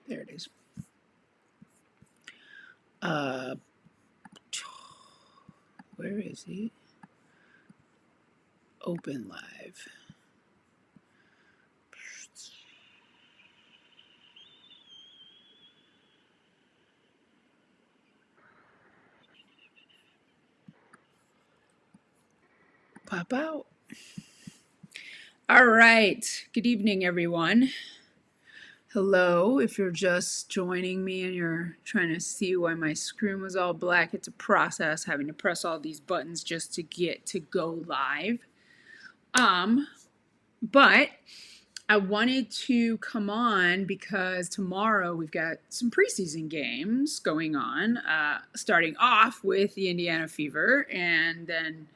There it is. Where is he? Open live. Pop out. All right. Good evening, everyone. Hello. If you're just joining me and you're trying to see why my screen was all black, it's a process having to press all these buttons just to get to go live. But I wanted to come on because tomorrow we've got some preseason games going on, starting off with the Indiana Fever and then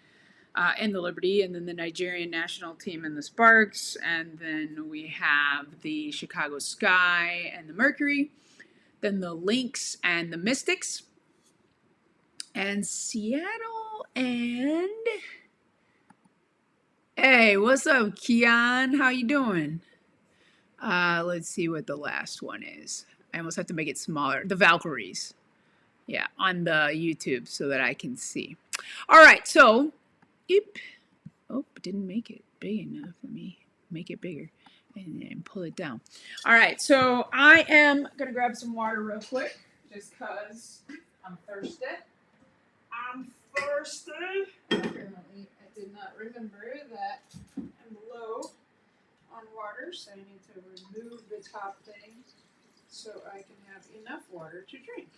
and the Liberty, and then the Nigerian national team and the Sparks, and then we have the Chicago Sky and the Mercury, then the Lynx and the Mystics, and Seattle and... Hey, what's up, Keon? How you doing? Let's see what the last one is. I almost have to make it smaller. The Valkyries. Yeah, on the YouTube so that I can see. All right, so... Yep. Oh, didn't make it big enough. Let me make it bigger and then pull it down. All right, so I am going to grab some water real quick just because I'm thirsty. Apparently, I did not remember that I'm low on water, so I need to remove the top thing so I can have enough water to drink.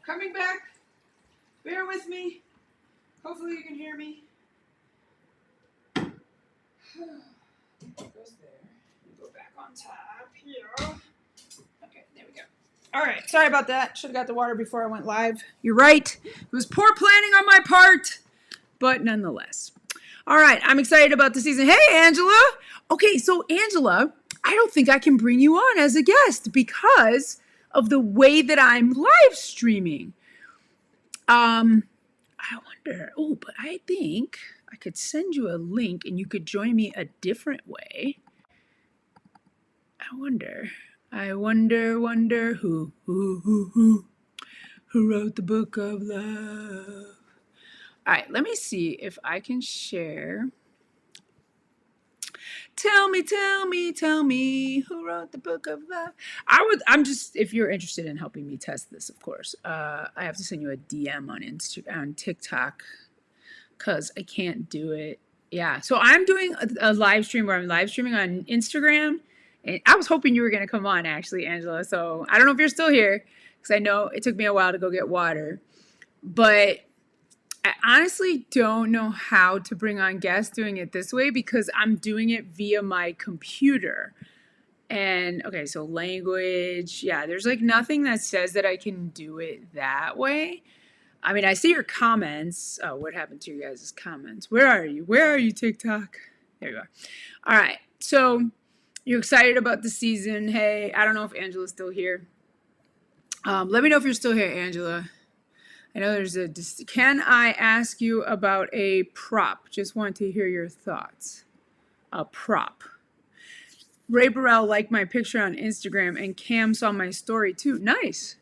Coming back. Bear with me. Hopefully you can hear me. It goes there. Go back on top here. Okay, there we go. All right, sorry about that. Should have got the water before I went live. You're right. It was poor planning on my part, but nonetheless. All right, I'm excited about the season. Hey, Angela. Okay, so Angela, I don't think I can bring you on as a guest because of the way that I'm live streaming. I wonder, but I think I could send you a link and you could join me a different way. I wonder who wrote the book of love. All right, let me see if I can share. Tell me who wrote the book of love. I'm just, if you're interested in helping me test this, of course, I have to send you a DM on TikTok because I can't do it. Yeah, so I'm doing a live stream where I'm live streaming on Instagram, and I was hoping you were going to come on, actually, Angela. So I don't know if you're still here because I know it took me a while to go get water, but I honestly don't know how to bring on guests doing it this way because I'm doing it via my computer. And okay, so language, yeah, there's like nothing that says that I can do it that way. I mean, I see your comments. Oh, what happened to you guys' comments? Where are you? Where are you, TikTok? There you are. All right, so you're excited about the season. Hey, I don't know if Angela's still here. Let me know if you're still here, Angela. I know there's can I ask you about a prop? Just want to hear your thoughts. A prop. Ray Burrell liked my picture on Instagram and Cam saw my story too. Nice.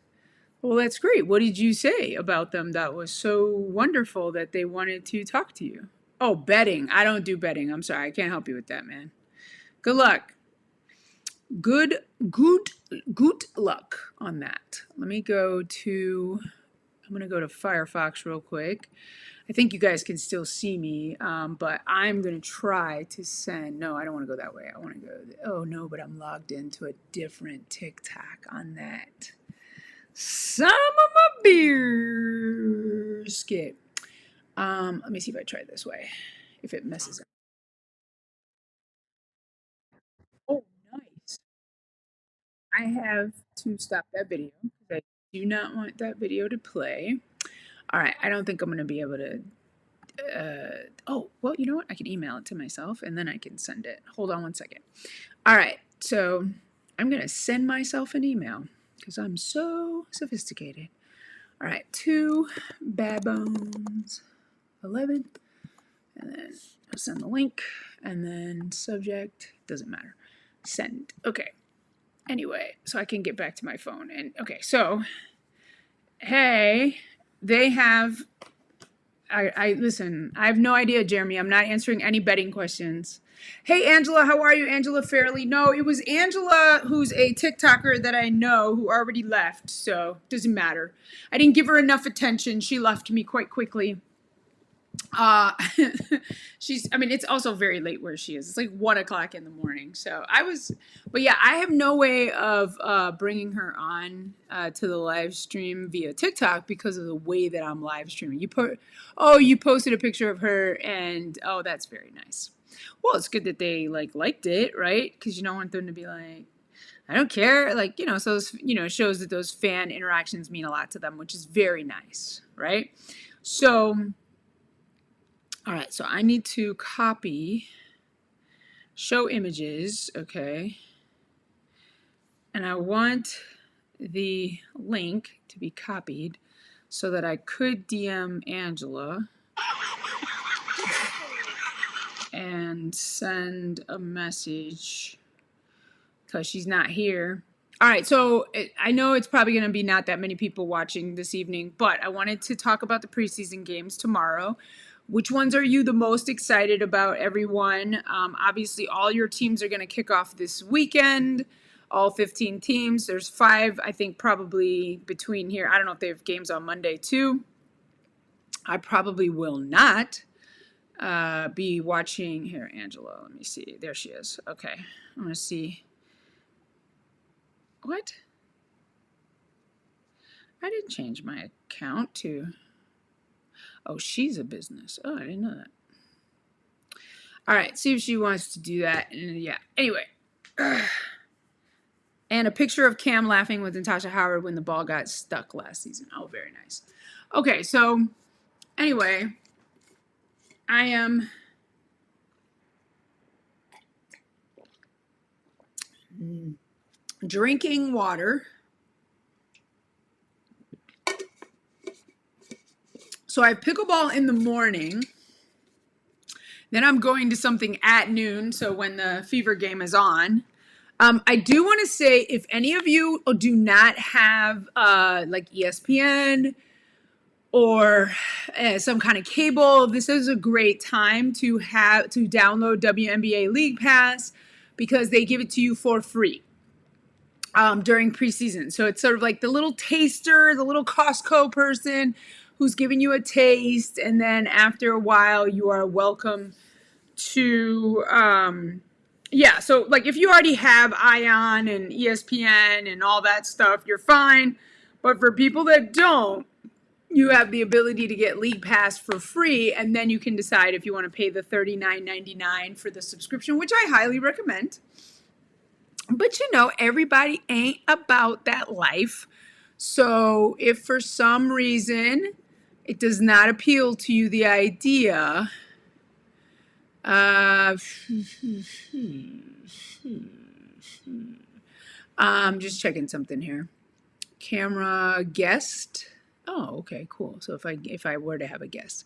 Well, that's great. What did you say about them that was so wonderful that they wanted to talk to you? Oh, betting. I don't do betting. I'm sorry. I can't help you with that, man. Good luck. Good luck on that. Let me go to... I'm going to go to Firefox real quick. I think you guys can still see me, but I'm going to try to send... No, I don't want to go that way. I want to go... Oh, no, but I'm logged into a different TikTok on that. Some of my beer skip. Let me see if I try this way. If it messes up. Oh, nice. I have to stop that video because I do not want that video to play. All right, I don't think I'm going to be able to... oh, well, you know what? I can email it to myself and then I can send it. Hold on one second. All right, so I'm going to send myself an email because I'm so sophisticated. All right, to Babones 11, and then I'll send the link, And then subject, doesn't matter. Send. Okay. Anyway, so I can get back to my phone. And okay, so hey, they have I listen, I have no idea, Jeremy. I'm not answering any betting questions. Hey Angela, how are you? Angela Fairley. No, it was Angela, who's a TikToker that I know, who already left, so doesn't matter. I didn't give her enough attention. She left me quite quickly. Uh I mean, it's also very late where she is. It's like 1 o'clock in the morning. So but yeah, I have no way of bringing her on to the live stream via TikTok because of the way that I'm live streaming. You posted a picture of her, and oh, that's very nice. Well, it's good that they liked it, right? Because you don't want them to be like, I don't care, so those, shows that those fan interactions mean a lot to them, which is very nice, right? So all right, so I need to copy, show images, okay, and I want the link to be copied so that I could DM Angela and send a message because she's not here. All right, so I know it's probably going to be not that many people watching this evening, but I wanted to talk about the preseason games tomorrow. Which ones are you the most excited about, everyone? Obviously, all your teams are going to kick off this weekend, all 15 teams. There's 5, I think, probably between here. I don't know if they have games on Monday, too. I probably will not be watching. Here, Angela, let me see. There she is. Okay, I'm going to see. What? I didn't change my account to... Oh, she's a business. Oh, I didn't know that. All right, see if she wants to do that. And yeah, anyway. And a picture of Cam laughing with Natasha Howard when the ball got stuck last season. Oh, very nice. Okay, so anyway, I am drinking water. So I have pickleball in the morning. Then I'm going to something at noon, so when the Fever game is on. I do want to say, if any of you do not have ESPN or some kind of cable, this is a great time to download WNBA League Pass because they give it to you for free during preseason. So it's sort of like the little taster, the little Costco person who's giving you a taste, and then after a while you are welcome to so if you already have Ion and ESPN and all that stuff, you're fine. But for people that don't, you have the ability to get League Pass for free, and then you can decide if you want to pay the $39.99 for the subscription, which I highly recommend. But everybody ain't about that life. So if for some reason it does not appeal to you, the idea, I'm just checking something here. Camera guest. Oh, okay, cool. So if I were to have a guest.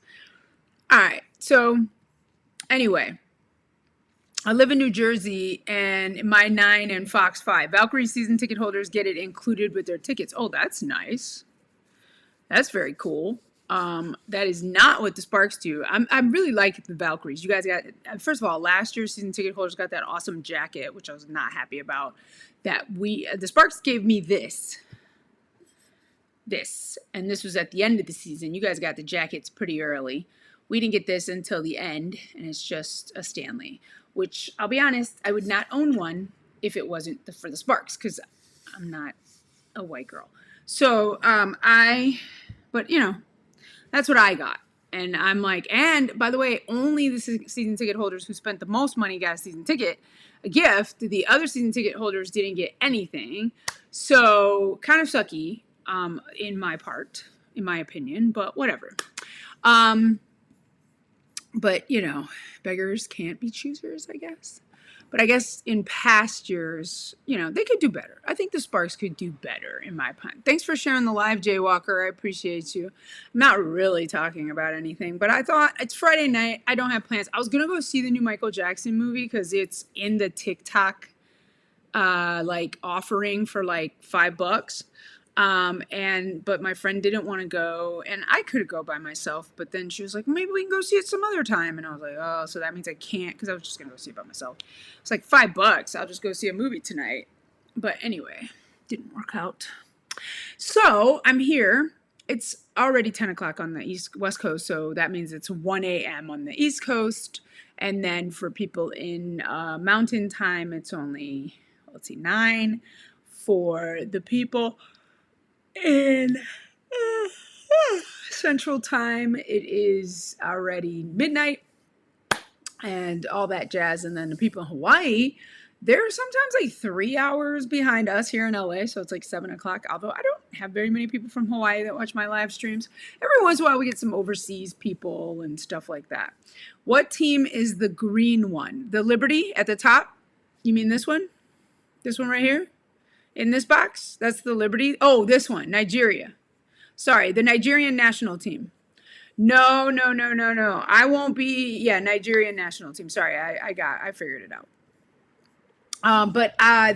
All right. So anyway, I live in New Jersey, and my 9 and Fox 5 Valkyrie season ticket holders get it included with their tickets. Oh, that's nice. That's very cool. That is not what the Sparks do. I'm really like the Valkyries. You guys got, first of all, last year's season ticket holders got that awesome jacket, which I was not happy about. The Sparks gave me this, and this was at the end of the season. You guys got the jackets pretty early. We didn't get this until the end, and it's just a Stanley, which I'll be honest, I would not own one if it wasn't for the Sparks, because I'm not a white girl. So but that's what I got. And I'm like, and by the way, only the season ticket holders who spent the most money got a season ticket, a gift. The other season ticket holders didn't get anything. So kind of sucky, in my opinion, but whatever. But beggars can't be choosers, I guess. But I guess in past years, you know, they could do better. I think the Sparks could do better, in my opinion. Thanks for sharing the live, Jaywalker. I appreciate you. I'm not really talking about anything, but I thought it's Friday night. I don't have plans. I was going to go see the new Michael Jackson movie because it's in the TikTok like offering for like $5. But my friend didn't want to go, and I could go by myself, but then she was like, maybe we can go see it some other time. And I was like, oh, so that means I can't, because I was just gonna go see it by myself. It's like $5. I'll just go see a movie tonight. But anyway, didn't work out. So I'm here. It's already 10 o'clock on the West Coast, so that means it's 1 a.m. on the East Coast. And then for people in Mountain Time, it's only, let's see, 9. For the people in Central Time, it is already midnight and all that jazz. And then the people in Hawaii, they're sometimes like 3 hours behind us here in LA, so it's like 7 o'clock. Although I don't have very many people from Hawaii that watch my live streams. Every once in a while we get some overseas people and stuff like that. What team is the green one? The Liberty at the top? You mean this one? This one right here? In this box? That's the Liberty. Oh, this one, Nigeria. Sorry, the Nigerian national team. No. I won't be, yeah, Nigerian national team. Sorry, I figured it out.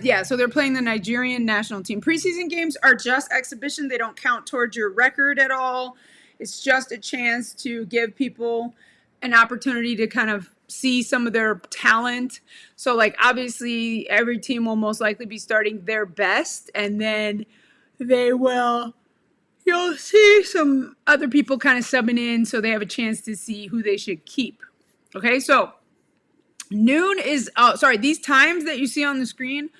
Yeah, so they're playing the Nigerian national team. Preseason games are just exhibition. They don't count towards your record at all. It's just a chance to give people an opportunity to kind of see some of their talent. So like obviously every team will most likely be starting their best, and then you'll see some other people kind of subbing in so they have a chance to see who they should keep. Okay, so noon is, these times that you see on the screen,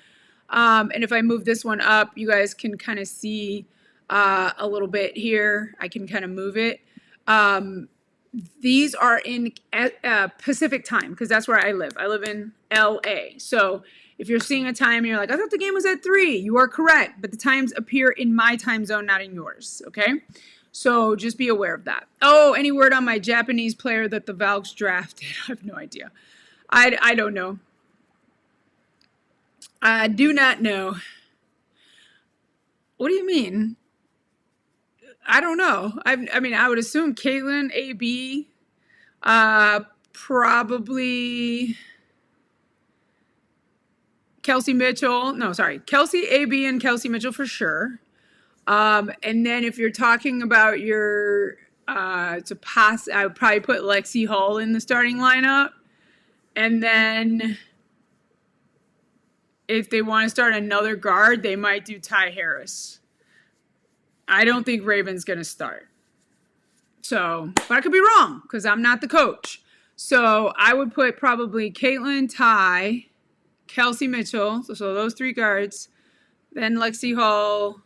and if I move this one up, you guys can kind of see a little bit here. I can kind of move it. These are in Pacific time because that's where I live. I live in LA. So if you're seeing a time and you're like, I thought the game was at 3, you are correct. But the times appear in my time zone, not in yours. Okay? So just be aware of that. Oh, any word on my Japanese player that the Valks drafted? I have no idea. I don't know. I do not know. What do you mean? I don't know. I mean, I would assume Caitlin, AB, probably Kelsey Mitchell. No, sorry. Kelsey, AB, and Kelsey Mitchell for sure. And then if you're talking about your, I would probably put Lexi Hall in the starting lineup. And then if they want to start another guard, they might do Ty Harris. I don't think Raven's going to start. So, but I could be wrong because I'm not the coach. So I would put probably Caitlin, Ty, Kelsey Mitchell. So those 3 guards. Then Lexi Hall.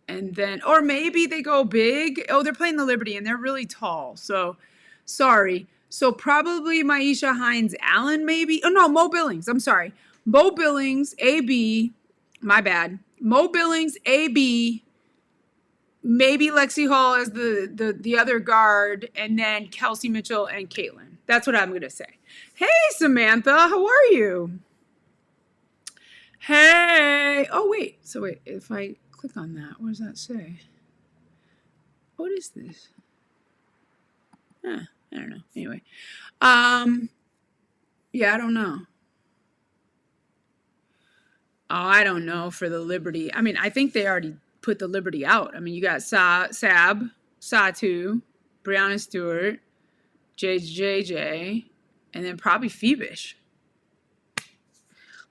And then, or maybe they go big. Oh, they're playing the Liberty and they're really tall. So, sorry. So probably Maisha Hines Allen, maybe. Oh, no, Mo Billings. I'm sorry. Mo Billings, AB. My bad. Mo Billings, AB, maybe Lexi Hall as the other guard, and then Kelsey Mitchell and Caitlin. That's what I'm going to say. Hey, Samantha, how are you? Hey. Oh, wait. So wait, if I click on that, what does that say? What is this? I don't know. Anyway. Yeah, I don't know. Oh, I don't know for the Liberty. I mean, I think they already put the Liberty out. I mean, you got Sab, Satu, Brianna Stewart, JJ, and then probably Phoebish.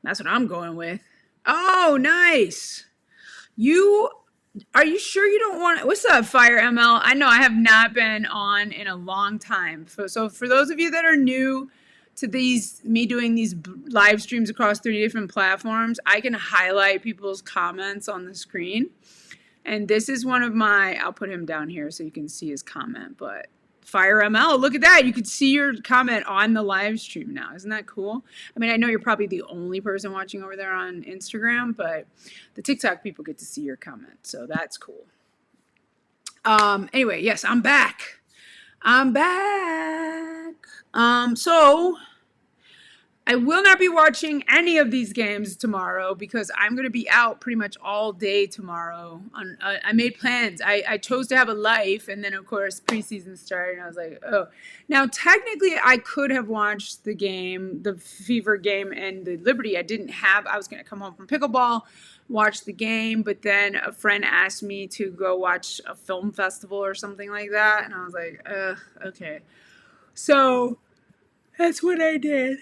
That's what I'm going with. Oh, nice. Are you sure you don't want... What's up, Fire ML? I know I have not been on in a long time. So for those of you that are new to me doing these live streams across 3 different platforms, I can highlight people's comments on the screen. And this is one of I'll put him down here so you can see his comment, but Fire ML, look at that. You could see your comment on the live stream now. Isn't that cool? I mean, I know you're probably the only person watching over there on Instagram, but the TikTok people get to see your comment. So that's cool. Anyway, yes, I'm back. So I will not be watching any of these games tomorrow because I'm going to be out pretty much all day tomorrow. I made plans. I chose to have a life, and then of course preseason started, and I was like, oh. Now technically, I could have watched the game, the Fever game, and the Liberty. I didn't have. I was going to come home from pickleball, watch the game, but then a friend asked me to go watch a film festival or something like that, and I was like, okay. So that's what I did.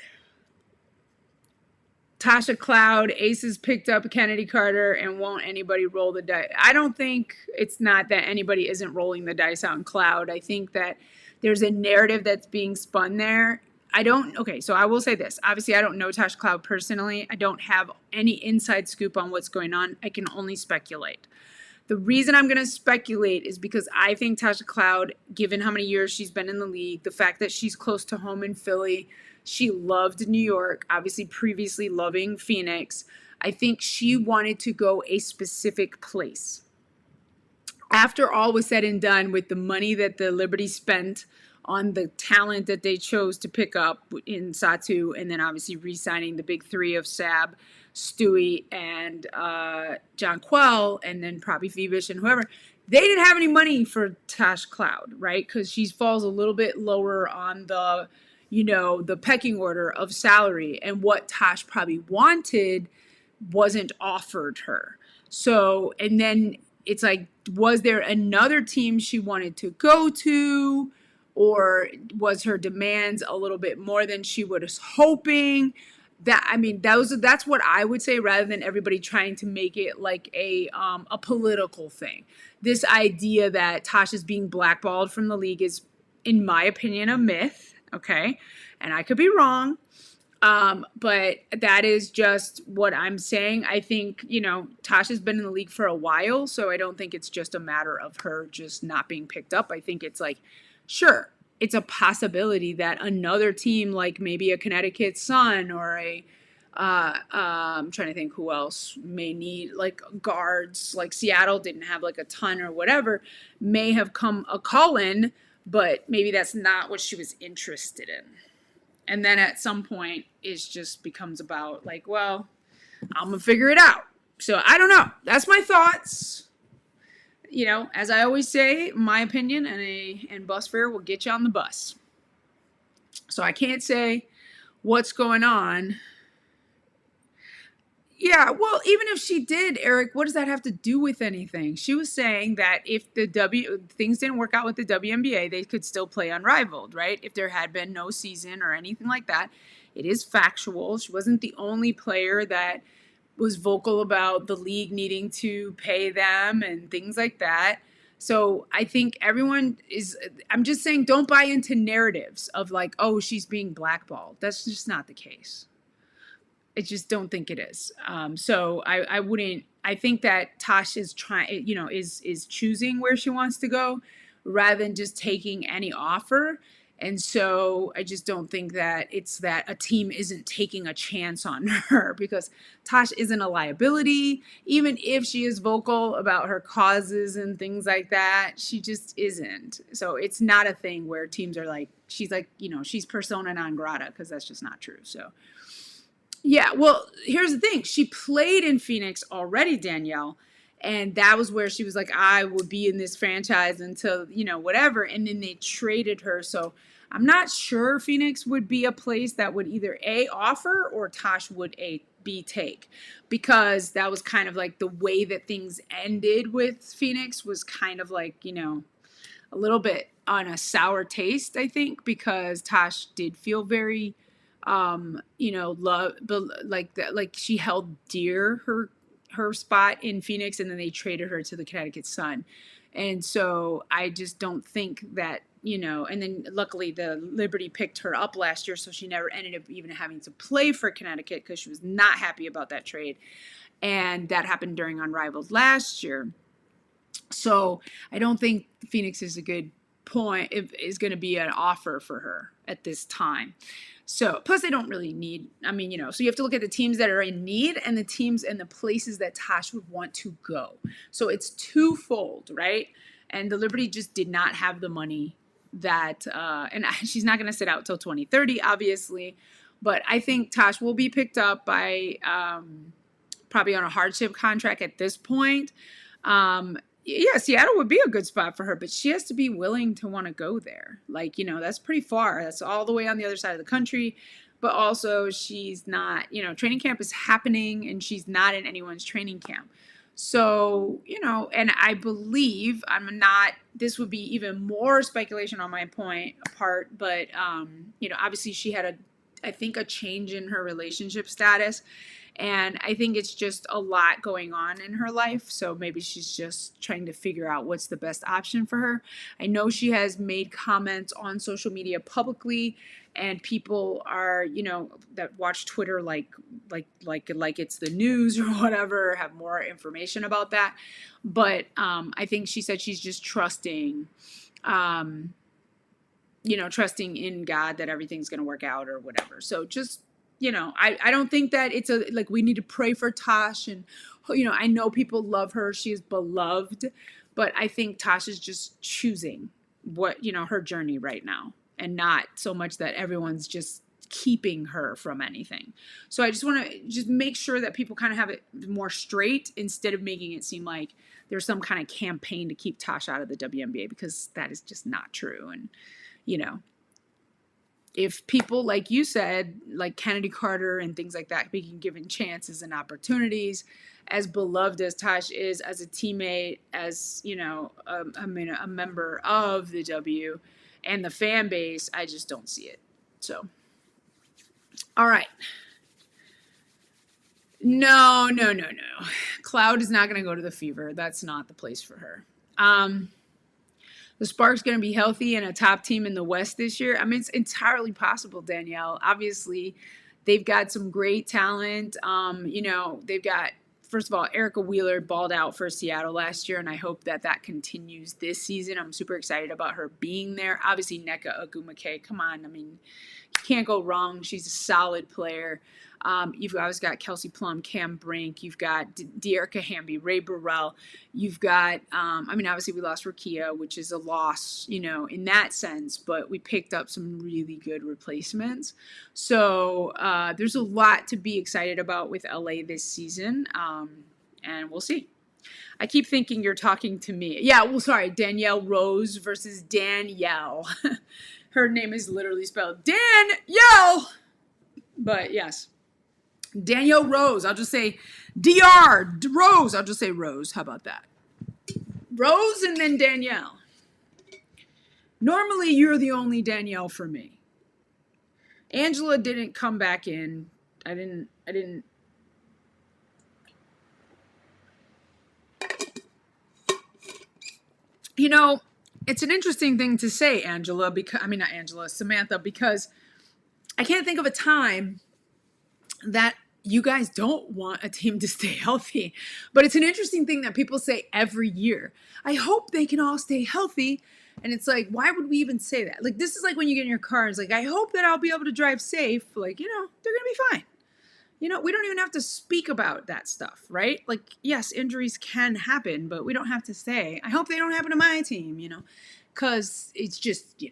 Tasha Cloud, Aces picked up Kennedy Carter, and won't anybody roll the dice? I don't think it's not that anybody isn't rolling the dice on Cloud. I think that there's a narrative that's being spun there. Okay, so I will say this. Obviously, I don't know Tasha Cloud personally. I don't have any inside scoop on what's going on. I can only speculate. The reason I'm going to speculate is because I think Tasha Cloud, given how many years she's been in the league, the fact that she's close to home in Philly, she loved New York, obviously previously loving Phoenix. I think she wanted to go a specific place. After all was said and done, with the money that the Liberty spent on the talent that they chose to pick up in Satu, and then obviously re-signing the big three of Sab, Stewie, and Jonquel, and then probably Phoebus and whoever, they didn't have any money for Tash Cloud, right? Because she falls a little bit lower on the, the pecking order of salary, and what Tash probably wanted wasn't offered her. So, and then it's like, was there another team she wanted to go to, or was her demands a little bit more than she was hoping? That's what I would say, rather than everybody trying to make it like a political thing. This idea that Tasha's being blackballed from the league is, in my opinion, a myth. Okay, and I could be wrong. But that is just what I'm saying. I think, Tasha's been in the league for a while, so I don't think it's just a matter of her just not being picked up. I think it's like, sure, it's a possibility that another team, like maybe a Connecticut Sun or I'm trying to think who else may need like guards, like Seattle didn't have like a ton or whatever, may have come a call in, but maybe that's not what she was interested in. And then at some point, it just becomes about like, well, I'm going to figure it out. So I don't know. That's my thoughts. As I always say, my opinion and bus fare will get you on the bus. So I can't say what's going on. Yeah, well, even if she did, Eric, what does that have to do with anything? She was saying that if things didn't work out with the WNBA, they could still play Unrivaled, right? If there had been no season or anything like that. It is factual. She wasn't the only player that was vocal about the league needing to pay them and things like that. So I think I'm just saying, don't buy into narratives of like, oh, she's being blackballed. That's just not the case. I just don't think it is. So I wouldn't. I think that Tosh is trying, is choosing where she wants to go rather than just taking any offer. And so I just don't think that it's that a team isn't taking a chance on her, because Tosh isn't a liability. Even if she is vocal about her causes and things like that, she just isn't. So it's not a thing where teams are like, she's persona non grata, because that's just not true. So. Yeah, well, here's the thing. She played in Phoenix already, Danielle, and that was where she was like, I would be in this franchise until, whatever, and then they traded her. So I'm not sure Phoenix would be a place that would either A, offer, or Tosh would B, take, because that was kind of like the way that things ended with Phoenix was kind of like, a little bit on a sour taste, I think, because Tosh did feel very love, but like she held dear her spot in Phoenix, and then they traded her to the Connecticut Sun. And so I just don't think that, and then luckily the Liberty picked her up last year, so she never ended up even having to play for Connecticut because she was not happy about that trade. And that happened during Unrivaled last year. So I don't think Phoenix is a good point, is going to be an offer for her at this time. So, plus they don't really need, so you have to look at the teams that are in need and the teams and the places that Tosh would want to go. So it's twofold, right? And the Liberty just did not have the money that, and she's not going to sit out till 2030, obviously, But I think Tosh will be picked up by probably on a hardship contract at this point. Yeah, Seattle would be a good spot for her, but she has to be willing to want to go there. Like, that's pretty far. That's all the way on the other side of the country. But also, she's not, training camp is happening and she's not in anyone's training camp. So, and I believe this would be even more speculation on my part, but, obviously she had I think a change in her relationship status. And I think it's just a lot going on in her life. So maybe she's just trying to figure out what's the best option for her. I know she has made comments on social media publicly, and people are, that watch Twitter like it's the news or whatever, have more information about that. But I think she said she's just trusting trusting in God that everything's going to work out or whatever. So just, I don't think that it's we need to pray for Tosh, and, I know people love her. She is beloved, but I think Tosh is just choosing what, her journey right now, and not so much that everyone's just keeping her from anything. So I just want to just make sure that people kind of have it more straight, instead of making it seem like there's some kind of campaign to keep Tosh out of the WNBA, because that is just not true. And, if people, like you said, like Kennedy Carter and things like that, being given chances and opportunities, as beloved as Tosh is as a teammate, as, a member of the W and the fan base, I just don't see it. So, all right. No. Cloud is not going to go to the Fever. That's not the place for her. The Sparks going to be healthy and a top team in the West this year? I mean, it's entirely possible, Danielle. Obviously, they've got some great talent. They've got, first of all, Erica Wheeler balled out for Seattle last year, and I hope that continues this season. I'm super excited about her being there. Obviously, Nneka Ogwumike, come on. I mean, you can't go wrong. She's a solid player. You've always got Kelsey Plum, Cam Brink. You've got Dearica Hamby, Ray Burrell. You've got, obviously we lost Rakia, which is a loss, in that sense, but we picked up some really good replacements. So there's a lot to be excited about with LA this season, and we'll see. I keep thinking you're talking to me. Yeah, well, sorry, Danielle Rose versus Danielle. Her name is literally spelled Danielle. But yes. Danielle Rose. I'll just say Rose. I'll just say Rose. How about that? Rose and then Danielle. Normally, you're the only Danielle for me. Angela didn't come back in. I didn't. It's an interesting thing to say, Angela, Samantha, because I can't think of a time that you guys don't want a team to stay healthy. But it's an interesting thing that people say every year. I hope they can all stay healthy. And it's like, why would we even say that? Like, this is like when you get in your car and it's like, I hope that I'll be able to drive safe. Like, they're going to be fine. We don't even have to speak about that stuff, right? Like, yes, injuries can happen, but we don't have to say, I hope they don't happen to my team, because it's just,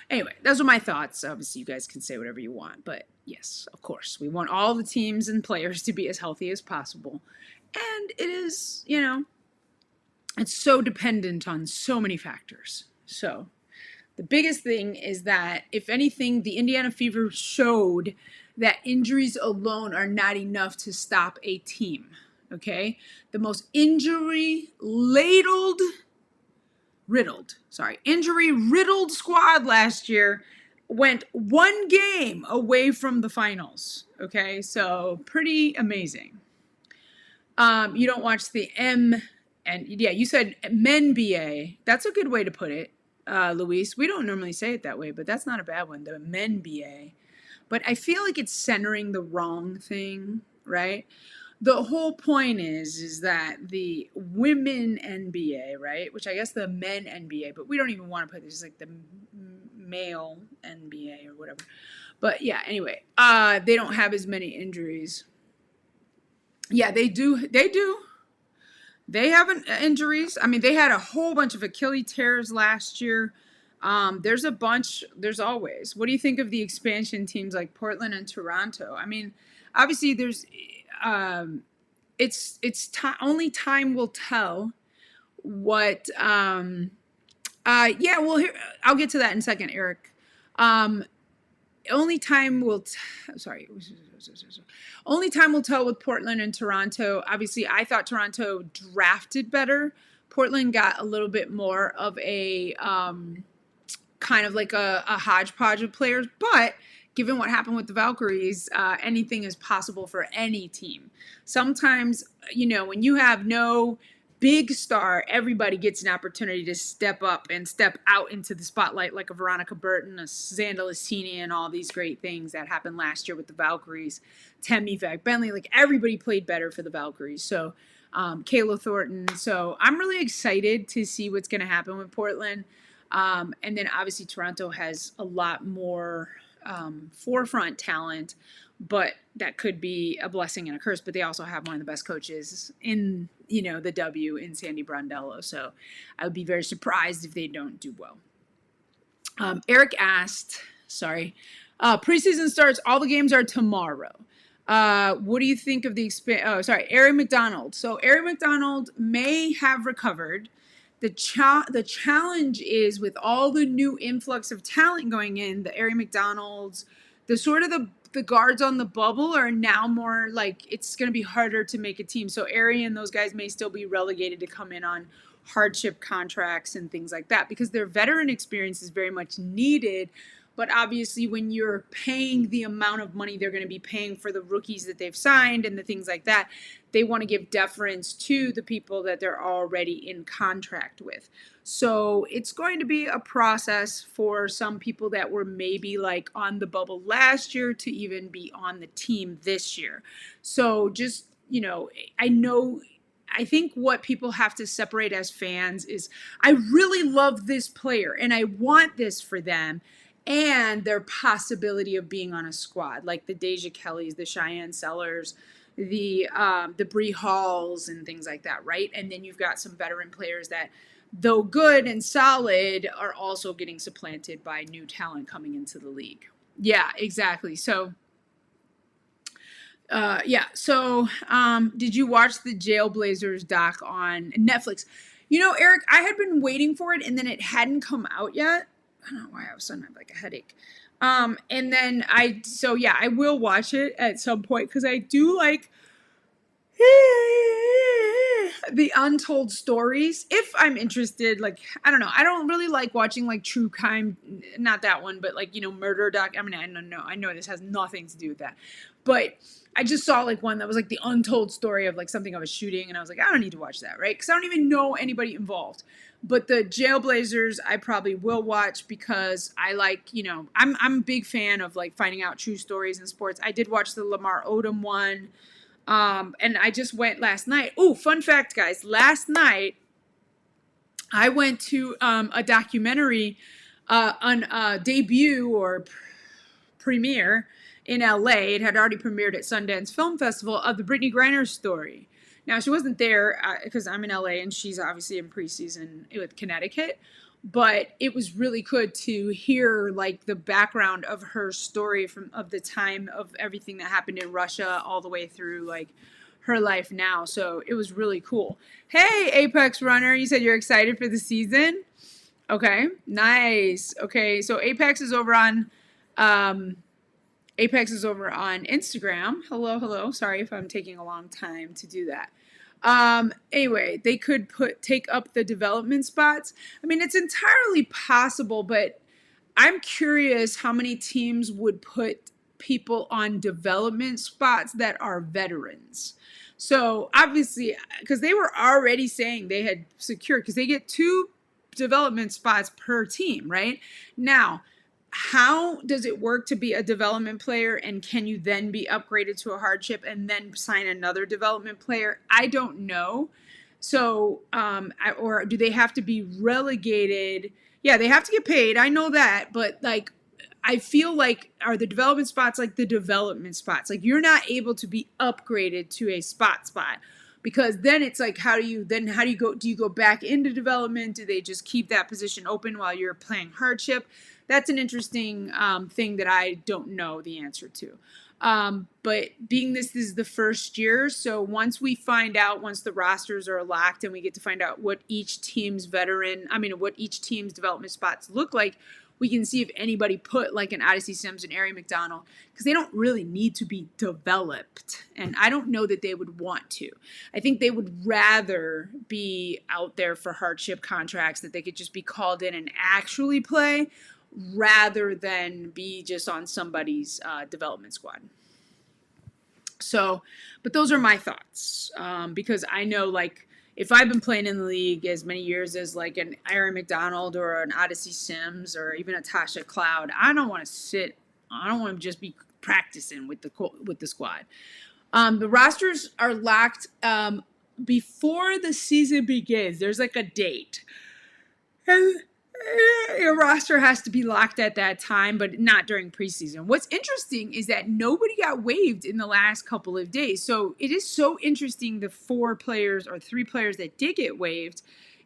Anyway, those are my thoughts. Obviously, you guys can say whatever you want. But yes, of course, we want all the teams and players to be as healthy as possible. And it is, it's so dependent on so many factors. So the biggest thing is that, if anything, the Indiana Fever showed that injuries alone are not enough to stop a team. Okay? The most injury-riddled squad last year went one game away from the finals. Okay, so pretty amazing. You don't watch the you said MENBA. That's a good way to put it, Luis. We don't normally say it that way, but that's not a bad one, the MENBA. But I feel like it's centering the wrong thing, right? The whole point is that the women NBA, right, which I guess the men NBA, but we don't even want to put this like the male NBA or whatever. But yeah, anyway, they don't have as many injuries. Yeah, they do. They have injuries. I mean, they had a whole bunch of Achilles tears last year. There's a bunch. There's always. What do you think of the expansion teams like Portland and Toronto? I mean, obviously there's. Um, only time will tell what. Yeah. Well, here I'll get to that in a second, Eric. Um, only time will. Sorry. Only time will tell with Portland and Toronto. Obviously, I thought Toronto drafted better. Portland got a little bit more of a kind of like a hodgepodge of players, but given what happened with the Valkyries, anything is possible for any team. Sometimes, when you have no big star, everybody gets an opportunity to step up and step out into the spotlight, like a Veronica Burton, a Xanda Lacini, and all these great things that happened last year with the Valkyries. Temi Bentley, like everybody played better for the Valkyries. So Kayla Thornton. So I'm really excited to see what's going to happen with Portland. And then obviously Toronto has a lot more forefront talent, but that could be a blessing and a curse. But they also have one of the best coaches in, the W in Sandy Brondello. So I would be very surprised if they don't do well. Eric asked, preseason starts, all the games are tomorrow. What do you think of the Ari McDonald. So Ari McDonald may have recovered. The challenge is with all the new influx of talent going in, the Ari McDonalds, the guards on the bubble are now more like it's going to be harder to make a team. So Ari and those guys may still be relegated to come in on hardship contracts and things like that because their veteran experience is very much needed. But obviously, when you're paying the amount of money they're going to be paying for the rookies that they've signed and the things like that, they want to give deference to the people that they're already in contract with. So it's going to be a process for some people that were maybe like on the bubble last year to even be on the team this year. So just, I think what people have to separate as fans is I really love this player and I want this for them. And their possibility of being on a squad, like the Deja Kellys, the Cheyenne Sellers, the Bree Halls, and things like that, right? And then you've got some veteran players that, though good and solid, are also getting supplanted by new talent coming into the league. Yeah, exactly. So, did you watch the Jailblazers doc on Netflix? Eric, I had been waiting for it, and then it hadn't come out yet. I don't know why I was suddenly have like a headache. And then I will watch it at some point because I do like the untold stories. If I'm interested, like, I don't know. I don't really like watching like true crime, not that one, but like, murder doc. I mean, I know this has nothing to do with that, but I just saw like one that was like the untold story of like something of a shooting. And I was like, I don't need to watch that. Right. Cause I don't even know anybody involved. But the Jailblazers, I probably will watch because I like, I'm a big fan of like finding out true stories in sports. I did watch the Lamar Odom one. And I just went last night. Oh, fun fact, guys. Last night, I went to a documentary on a debut or premiere in LA. It had already premiered at Sundance Film Festival of the Brittany Griner story. Now, she wasn't there because I'm in LA and she's obviously in preseason with Connecticut. But it was really good to hear like the background of her story of the time of everything that happened in Russia all the way through like her life now. So it was really cool. Hey, Apex Runner, you said you're excited for the season? Okay, nice. Okay, so Apex is over on Instagram. Hello. Sorry if I'm taking a long time to do that. Anyway, they could take up the development spots. I mean, it's entirely possible, but I'm curious how many teams would put people on development spots that are veterans. So obviously, because they were already saying they had secured, because they get 2 development spots per team, right? Now, how does it work to be a development player, and can you then be upgraded to a hardship and then sign another development player? I don't know. So, or do they have to be relegated? Yeah, they have to get paid. I know that, but like, I feel like are the development spots like the development spots? Like you're not able to be upgraded to a spot because then it's like, how do you go, do you go back into development? Do they just keep that position open while you're playing hardship? That's an interesting thing that I don't know the answer to. But being this is the first year, so once the rosters are locked and we get to find out what each team's what each team's development spots look like, we can see if anybody put like an Odyssey Sims and Aerie McDonald, because they don't really need to be developed. And I don't know that they would want to. I think they would rather be out there for hardship contracts that they could just be called in and actually play, rather than be just on somebody's development squad. So, but those are my thoughts, because I know, like, if I've been playing in the league as many years as like an Aerie McDonald or an Odyssey Sims or even a Tasha Cloud, I don't want to just be practicing with the squad. The rosters are locked before the season begins. There's like a date. And your roster has to be locked at that time, but not during preseason. What's interesting is that nobody got waived in the last couple of days. So it is so interesting, the 3 players that did get waived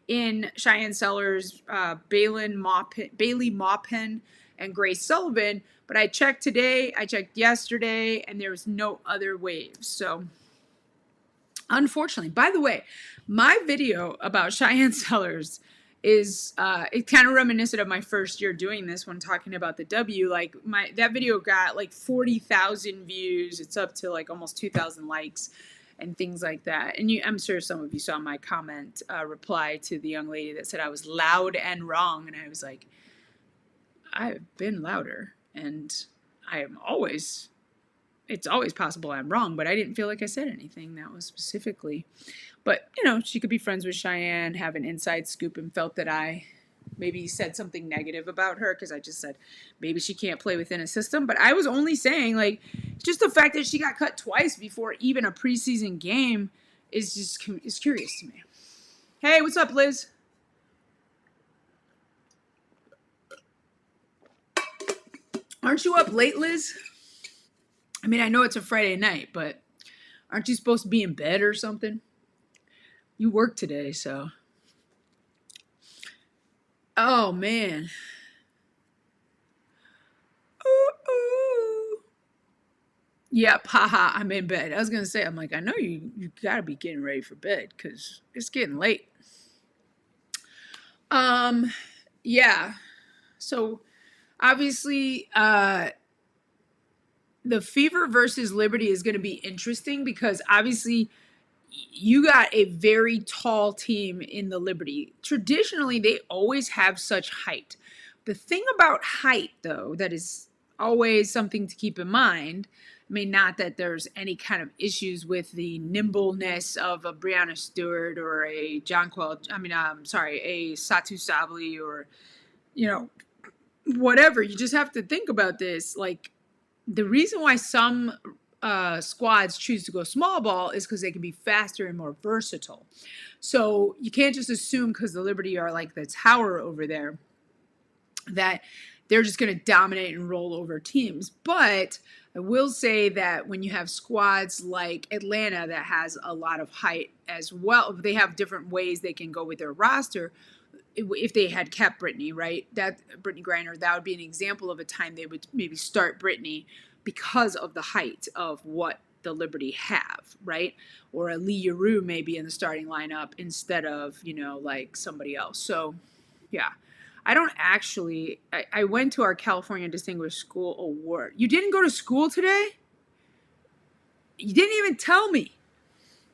in Cheyenne Sellers, Bailey Maupin, and Grace Sullivan. But I checked today, I checked yesterday, and there was no other waves. So unfortunately, by the way, my video about Cheyenne Sellers is it kind of reminiscent of my first year doing this when talking about the W. Like that video got like 40,000 views. It's up to like almost 2,000 likes and things like that. And I'm sure some of you saw my comment reply to the young lady that said I was loud and wrong, and I was like, I've been louder, and it's always possible I'm wrong, but I didn't feel like I said anything that was specifically. But, she could be friends with Cheyenne, have an inside scoop, and felt that I maybe said something negative about her because I just said maybe she can't play within a system. But I was only saying, like, just the fact that she got cut twice before even a preseason game is curious to me. Hey, what's up, Liz? Aren't you up late, Liz? I mean, I know it's a Friday night, but aren't you supposed to be in bed or something? You work today, so. Oh, man. Ooh. Yep, haha, I'm in bed. I was going to say, I'm like, I know you got to be getting ready for bed because it's getting late. Yeah. So, obviously, the Fever versus Liberty is going to be interesting because obviously you got a very tall team in the Liberty. Traditionally, they always have such height. The thing about height, though, that is always something to keep in mind, I mean, not that there's any kind of issues with the nimbleness of a Brianna Stewart or a a Satu Sabli or, whatever. You just have to think about this. Like, the reason why some squads choose to go small ball is because they can be faster and more versatile. So you can't just assume because the Liberty are like the tower over there that they're just going to dominate and roll over teams. But I will say that when you have squads like Atlanta that has a lot of height as well, they have different ways they can go with their roster. If they had kept Brittany, right, Brittany Griner, that would be an example of a time they would maybe start Brittany because of the height of what the Liberty have, right? Or a Lee Yaroo maybe in the starting lineup instead of, like somebody else. So, yeah. I went to our California Distinguished School Award. You didn't go to school today? You didn't even tell me.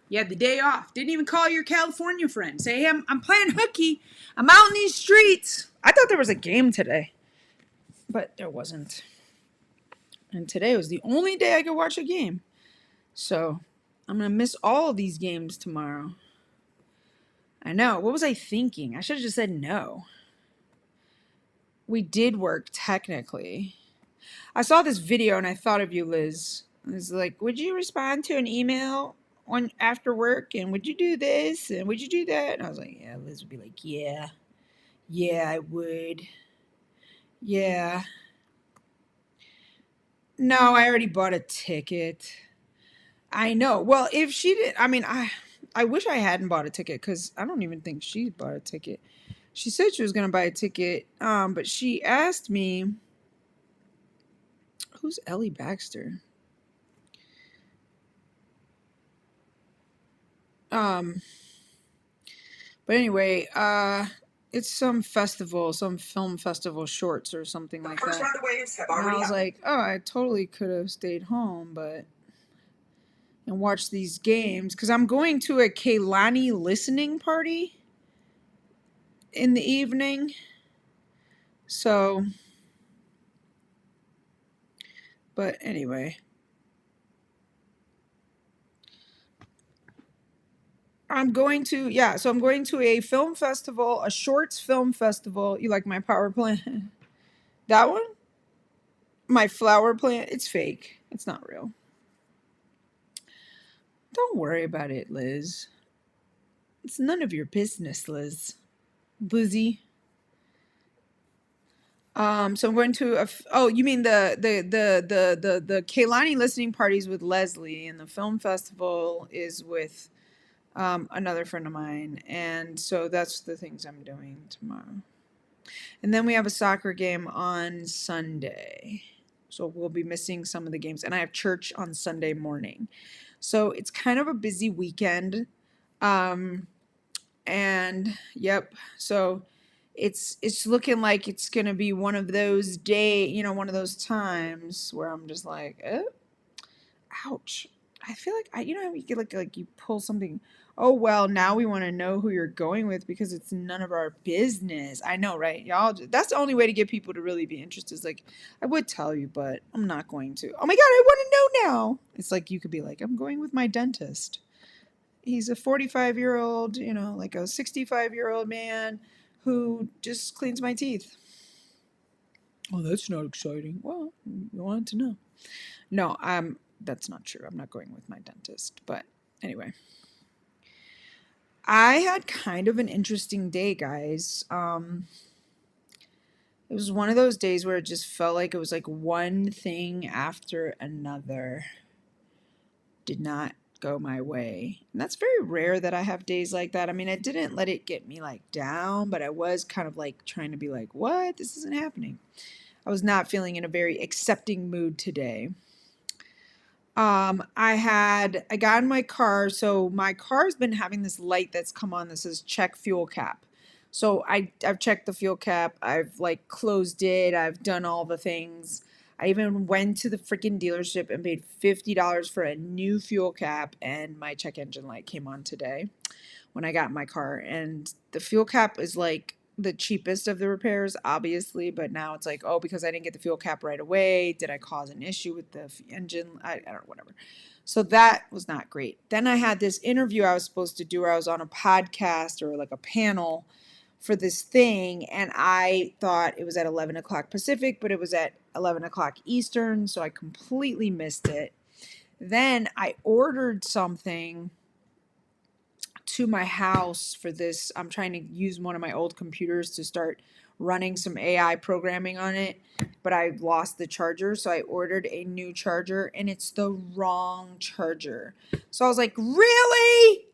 You had the day off. Didn't even call your California friend. Say, hey, I'm playing hooky. I'm out in these streets. I thought there was a game today, but there wasn't. And today was the only day I could watch a game. So I'm going to miss all of these games tomorrow. I know. What was I thinking? I should have just said no. We did work technically. I saw this video and I thought of you, Liz. I was like, would you respond to an email after work? And would you do this? And would you do that? And I was like, yeah, Liz would be like, yeah. Yeah, I would. Yeah. No, I already bought a ticket. I know. Well, if she did, I mean, I wish I hadn't bought a ticket because I don't even think she bought a ticket. She said she was gonna buy a ticket, but she asked me, "Who's Ellie Baxter?" Um, but anyway, it's some festival, some film festival shorts or something like that. Round of waves have already and I was like, oh, I totally could have stayed home, but and watched these games because I'm going to a Kehlani listening party in the evening. So, but anyway, I'm going to, yeah, so I'm going to a film festival, a shorts film festival. You like my power plant? That one? My flower plant? It's fake. It's not real. Don't worry about it, Liz. It's none of your business, Liz. Lizzie. So I'm going to oh, you mean the Kehlani listening parties with Leslie, and the film festival is with another friend of mine, and so that's the things I'm doing tomorrow. And then we have a soccer game on Sunday, so we'll be missing some of the games, and I have church on Sunday morning, so it's kind of a busy weekend. And yep, so it's looking like it's gonna be one of those one of those times where I'm just like, ouch. I feel like how you get like you pull something. Oh well, now we want to know who you're going with because it's none of our business. I know, right? Y'all, that's the only way to get people to really be interested. Is like, I would tell you, but I'm not going to. Oh my god, I want to know now. It's like you could be like, I'm going with my dentist. He's a 45-year-old, like a 65-year-old man who just cleans my teeth. Oh, that's not exciting. Well, you wanted to know. No, that's not true. I'm not going with my dentist. But anyway, I had kind of an interesting day, guys. It was one of those days where it just felt like it was like one thing after another did not go my way. And that's very rare that I have days like that. I mean, I didn't let it get me like down, but I was kind of like trying to be like, what? This isn't happening. I was not feeling in a very accepting mood today. I got in my car. So my car's been having this light that's come on that says check fuel cap. So I've checked the fuel cap. I've like closed it. I've done all the things. I even went to the freaking dealership and paid $50 for a new fuel cap, and my check engine light came on today when I got in my car. And the fuel cap is like the cheapest of the repairs, obviously, but now it's like, oh, because I didn't get the fuel cap right away, did I cause an issue with the engine? I don't know, whatever. So that was not great. Then I had this interview I was supposed to do where I was on a podcast or like a panel for this thing, and I thought it was at 11 o'clock Pacific, but it was at 11 o'clock Eastern, so I completely missed it. Then I ordered something to my house for this. I'm trying to use one of my old computers to start running some AI programming on it, but I lost the charger, so I ordered a new charger, and it's the wrong charger. So I was like, really?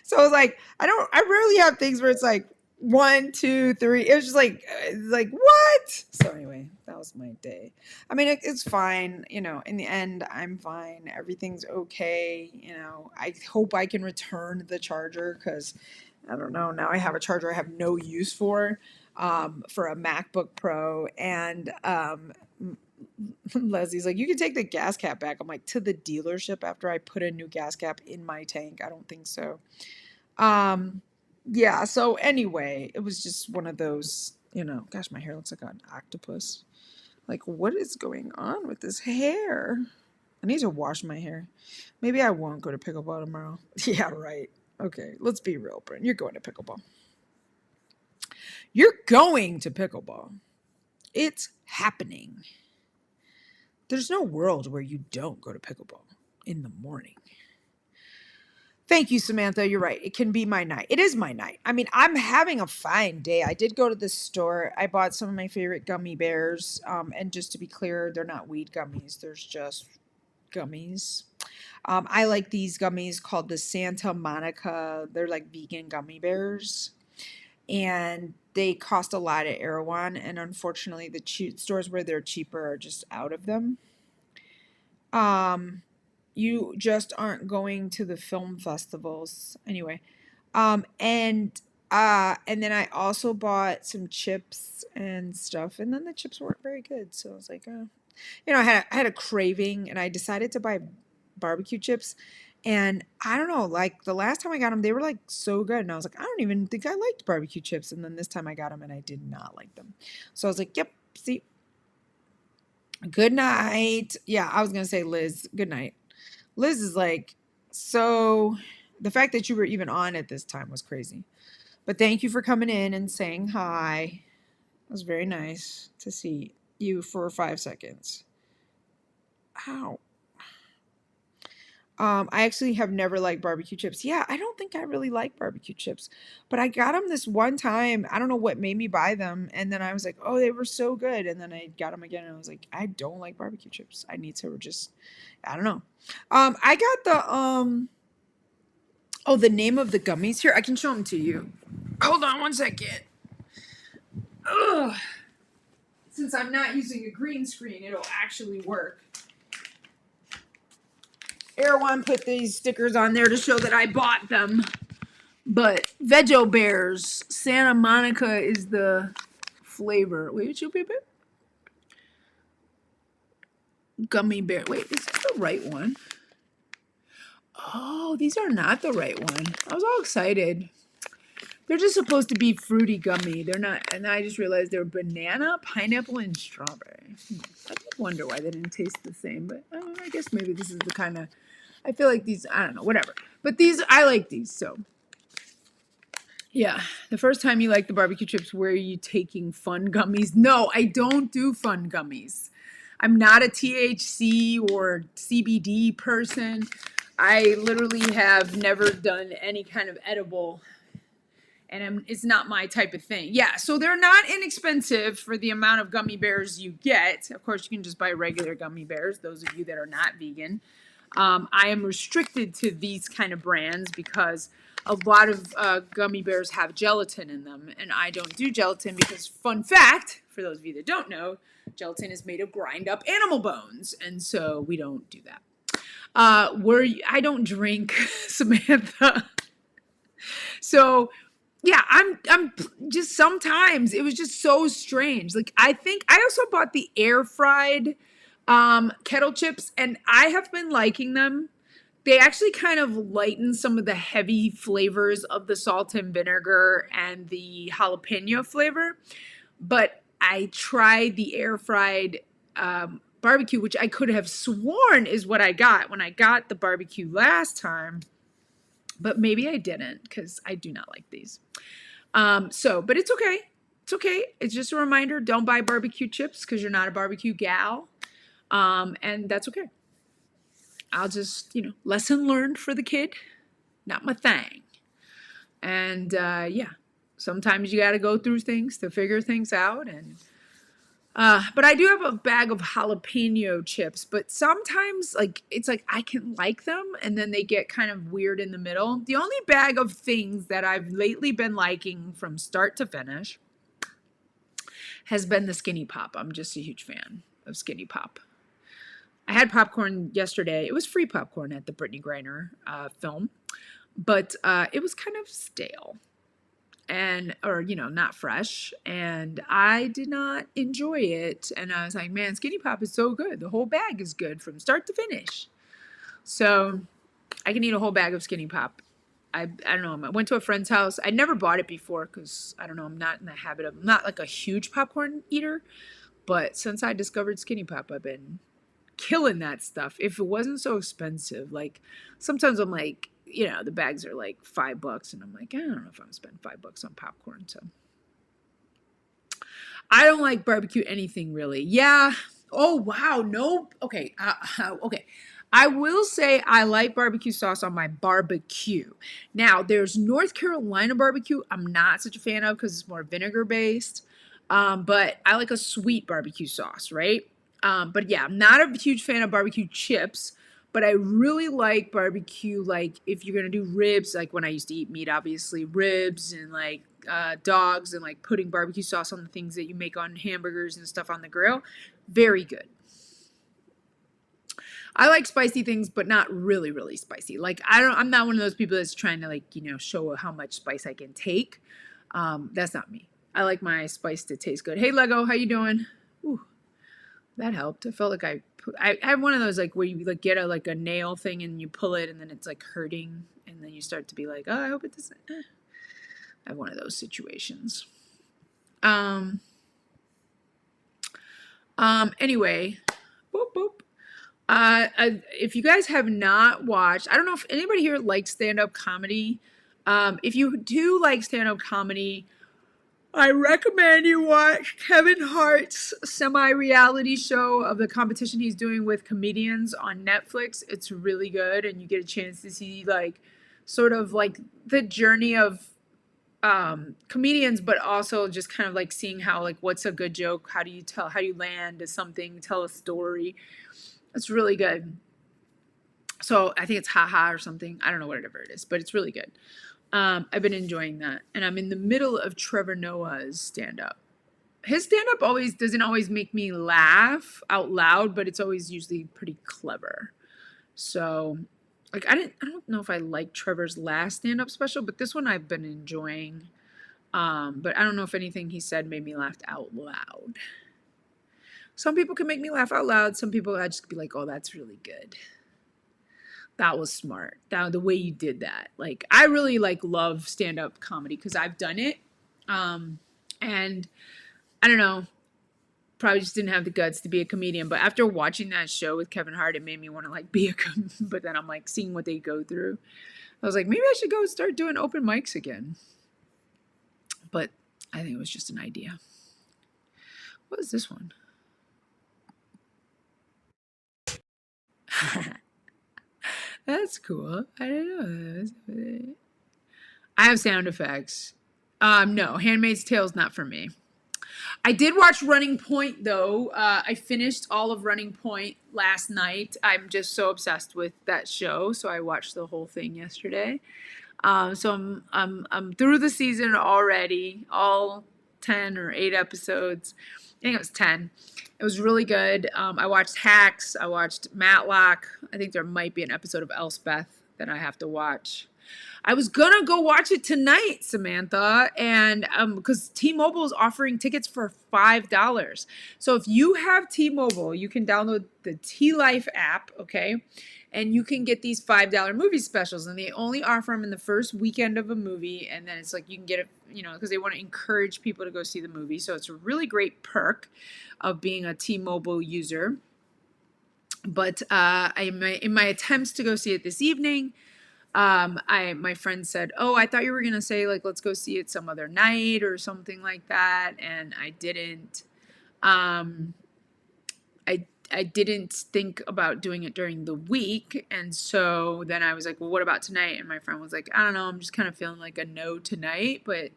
So I was like, I rarely have things where it's like 1, 2, 3. It was just like what? So anyway, that was my day. I mean, it's fine. In the end, I'm fine. Everything's okay. I hope I can return the charger because I don't know. Now I have a charger I have no use for a MacBook Pro. And Leslie's like, you can take the gas cap back. I'm like, to the dealership after I put a new gas cap in my tank? I don't think so. Yeah, so anyway, it was just one of those, gosh, my hair looks like an octopus. Like, what is going on with this hair? I need to wash my hair. Maybe I won't go to pickleball tomorrow. Yeah, right. Okay, let's be real, Brent. You're going to pickleball. You're going to pickleball. It's happening. There's no world where you don't go to pickleball in the morning. Thank you, Samantha. You're right. It can be my night. It is my night. I mean, I'm having a fine day. I did go to the store. I bought some of my favorite gummy bears. And just to be clear, they're not weed gummies. There's just gummies. I like these gummies called the Santa Monica. They're like vegan gummy bears, and they cost a lot at Erewhon. And unfortunately, the stores where they're cheaper are just out of them. Um, you just aren't going to the film festivals anyway. And then I also bought some chips and stuff, and then the chips weren't very good. So I was like, I had a craving, and I decided to buy barbecue chips. And I don't know, like the last time I got them, they were like so good, and I was like, I don't even think I liked barbecue chips. And then this time I got them, and I did not like them. So I was like, yep, see, good night. Yeah, I was gonna say Liz, good night. Liz is like, so the fact that you were even on at this time was crazy. But thank you for coming in and saying hi. It was very nice to see you for 5 seconds. Ow. I actually have never liked barbecue chips. Yeah, I don't think I really like barbecue chips, but I got them this one time. I don't know what made me buy them, and then I was like, "Oh, they were so good." And then I got them again, and I was like, "I don't like barbecue chips. I need to just, I don't know." I got the name of the gummies here. I can show them to you. Hold on 1 second. Ugh. Since I'm not using a green screen, it'll actually work. Erewhon put these stickers on there to show that I bought them. But Veggie Bears, Santa Monica is the flavor. Wait, you baby? Gummy bear. Wait, is this the right one? Oh, these are not the right one. I was all excited. They're just supposed to be fruity gummy. They're not, and I just realized they're banana, pineapple, and strawberry. I did wonder why they didn't taste the same, but I guess maybe this is the kind of, I feel like these, I don't know, whatever. But these, I like these, so. Yeah, the first time you like the barbecue chips, were you taking fun gummies? No, I don't do fun gummies. I'm not a THC or CBD person. I literally have never done any kind of edible, and it's not my type of thing. Yeah, so they're not inexpensive for the amount of gummy bears you get. Of course, you can just buy regular gummy bears, those of you that are not vegan. I am restricted to these kind of brands because a lot of gummy bears have gelatin in them, and I don't do gelatin because, fun fact, for those of you that don't know, gelatin is made of grind up animal bones, and so we don't do that. I don't drink, Samantha. So yeah, I'm just, sometimes it was just so strange. Like, I think I also bought the air fried kettle chips, and I have been liking them. They actually kind of lighten some of the heavy flavors of the salt and vinegar and the jalapeno flavor. But I tried the air fried barbecue, which I could have sworn is what I got when I got the barbecue last time. But maybe I didn't, because I do not like these. But it's okay. It's okay. It's just a reminder, don't buy barbecue chips because you're not a barbecue gal. And that's okay. I'll just, lesson learned for the kid, not my thing. And yeah, sometimes you got to go through things to figure things out. And but I do have a bag of jalapeno chips, but sometimes it's like I can like them and then they get kind of weird in the middle. The only bag of things that I've lately been liking from start to finish has been the Skinny Pop. I'm just a huge fan of Skinny Pop. I had popcorn yesterday. It was free popcorn at the Brittany Griner film, but it was kind of stale. Or not fresh, and I did not enjoy it. And I was like, man, Skinny Pop is so good. The whole bag is good from start to finish. So I can eat a whole bag of Skinny Pop. I don't know. I went to a friend's house. I never bought it before because I don't know. I'm not in the habit of, I'm not like a huge popcorn eater, but since I discovered Skinny Pop, I've been killing that stuff. If it wasn't so expensive, like sometimes I'm like, the bags are like $5, and I'm like, I don't know if I'm spending $5 on popcorn. So I don't like barbecue anything really. Yeah. Oh wow. No. Okay. Okay. I will say I like barbecue sauce on my barbecue. Now there's North Carolina barbecue. I'm not such a fan of because it's more vinegar based. But I like a sweet barbecue sauce, right? But yeah, I'm not a huge fan of barbecue chips. but I really like barbecue. Like if you're gonna do ribs, like when I used to eat meat, obviously ribs and like dogs and like putting barbecue sauce on the things that you make on hamburgers and stuff on the grill. Very good. I like spicy things, but not really, really spicy. Like I'm not one of those people that's trying to like, show how much spice I can take. That's not me. I like my spice to taste good. Hey Lego, how you doing? Ooh, that helped. I felt like I have one of those like where you like get a nail thing and you pull it and then it's like hurting and then you start to be like, oh, I hope it doesn't. I have one of those situations. Anyway, boop boop. If you guys have not watched, I don't know if anybody here likes stand-up comedy. If you do like stand-up comedy, I recommend you watch Kevin Hart's semi-reality show of the competition he's doing with comedians on Netflix. It's really good, and you get a chance to see like sort of like the journey of comedians, but also just kind of like seeing how like what's a good joke, how do you land something, tell a story. It's really good. So I think it's haha or something. I don't know whatever it is, but it's really good. I've been enjoying that, and I'm in the middle of Trevor Noah's stand-up. His stand-up doesn't always make me laugh out loud, but it's always usually pretty clever. So, like I don't know if I like Trevor's last stand-up special, but this one I've been enjoying. But I don't know if anything he said made me laugh out loud. Some people can make me laugh out loud. Some people I just be like, oh, that's really good. That was smart. The way you did that. Like I really like love stand-up comedy because I've done it. And I don't know, probably just didn't have the guts to be a comedian. But after watching that show with Kevin Hart, it made me want to like be a but then I'm like seeing what they go through. I was like, maybe I should go start doing open mics again. But I think it was just an idea. What is this one? That's cool. I don't know. I have sound effects. No, Handmaid's Tale is not for me. I did watch Running Point though. I finished all of Running Point last night. I'm just so obsessed with that show, so I watched the whole thing yesterday. So I'm through the season already, all 10 or 8 episodes. I think it was 10. It was really good. I watched Hacks. I watched Matlock. I think there might be an episode of Elspeth that I have to watch. I was gonna go watch it tonight, Samantha, and because T-Mobile is offering tickets for $5. So if you have T-Mobile, you can download the T-Life app, okay? And you can get these $5 movie specials, and they only offer them in the first weekend of a movie, and then it's like you can get it, because they want to encourage people to go see the movie. So it's a really great perk of being a T-Mobile user. But in my attempts to go see it this evening, my friend said, "Oh, I thought you were gonna say like let's go see it some other night or something like that," and I didn't. I didn't think about doing it during the week, and so then I was like, "Well, what about tonight?" And my friend was like, "I don't know, I'm just kind of feeling like a no tonight." But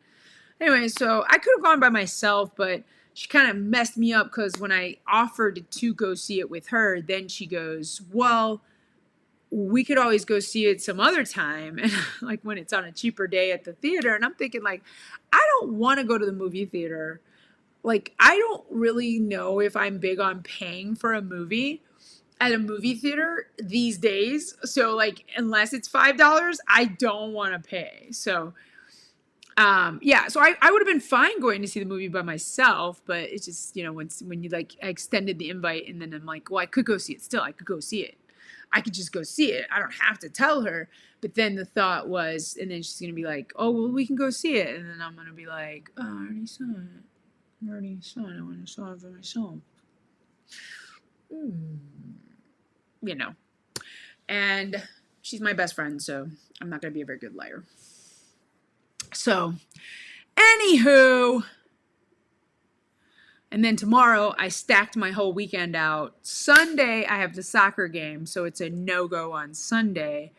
anyway, so I could have gone by myself, but she kind of messed me up because when I offered to go see it with her, then she goes, "Well, we could always go see it some other time," and like when it's on a cheaper day at the theater. And I'm thinking like, I don't want to go to the movie theater. Like, I don't really know if I'm big on paying for a movie at a movie theater these days. So like, unless it's $5, I don't want to pay. So yeah, so I would have been fine going to see the movie by myself, but it's just, when you like, I extended the invite and then I'm like, well, I could go see it still. I could go see it. I could just go see it. I don't have to tell her. But then the thought was, and then she's going to be like, oh, well, we can go see it. And then I'm going to be like, oh, I already saw it. I want to saw it for myself. And she's my best friend, so I'm not going to be a very good liar. So, anywho, and then tomorrow I stacked my whole weekend out. Sunday I have the soccer game, so it's a no-go on Sunday.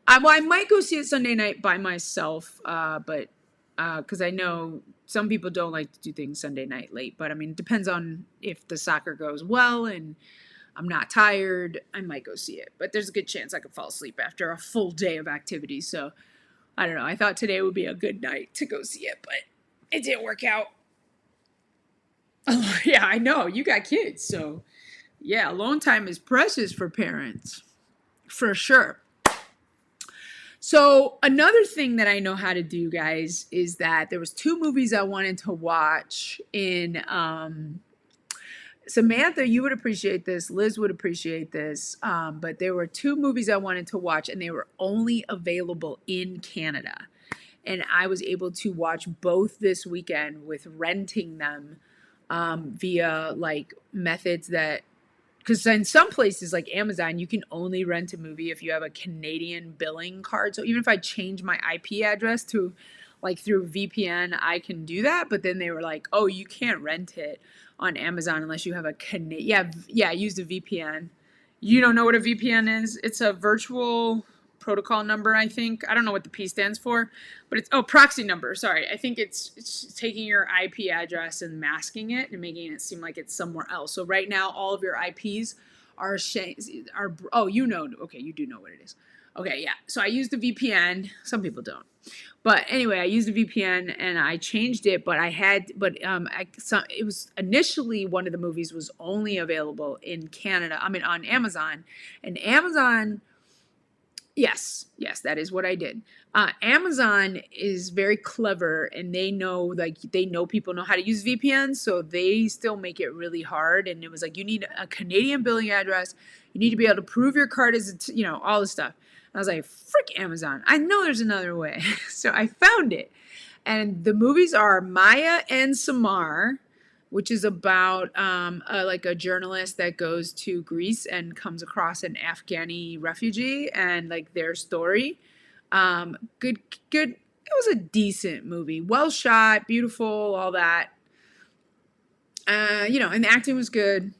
I might go see it Sunday night by myself, but because I know some people don't like to do things Sunday night late. But I mean, it depends on if the soccer goes well, and I'm not tired, I might go see it. But there's a good chance I could fall asleep after a full day of activity. So I don't know. I thought today would be a good night to go see it, but it didn't work out. Oh, yeah, I know. You got kids. So yeah, alone time is precious for parents. For sure. So another thing that I know how to do, guys, is that there was two movies I wanted to watch in Samantha, you would appreciate this. Liz would appreciate this. But there were two movies I wanted to watch, and they were only available in Canada. And I was able to watch both this weekend with renting them via like methods that, because in some places like Amazon, you can only rent a movie if you have a Canadian billing card. So even if I change my IP address to like through VPN, I can do that. But then they were like, oh, you can't rent it on Amazon unless you have a Canadian. Yeah, use a VPN. You don't know what a VPN is? It's a virtual protocol number, I think. I don't know what the P stands for, but it's proxy number. Sorry. I think it's taking your IP address and masking it and making it seem like it's somewhere else. So right now all of your IPs are oh, you know, okay, you do know what it is. Okay, yeah. So I use the VPN. Some people don't. But anyway, I used a VPN and I changed it, but it was initially one of the movies was only available in Canada. I mean, on Amazon, and Amazon. Yes, that is what I did. Amazon is very clever, and they know people know how to use VPN, so they still make it really hard. And it was like you need a Canadian billing address, you need to be able to prove your card is, all this stuff. And I was like, frick Amazon! I know there's another way, so I found it. And the movies are Maya and Samar, which is about like a journalist that goes to Greece and comes across an Afghani refugee and like their story. Good. It was a decent movie, well shot, beautiful, all that. And the acting was good,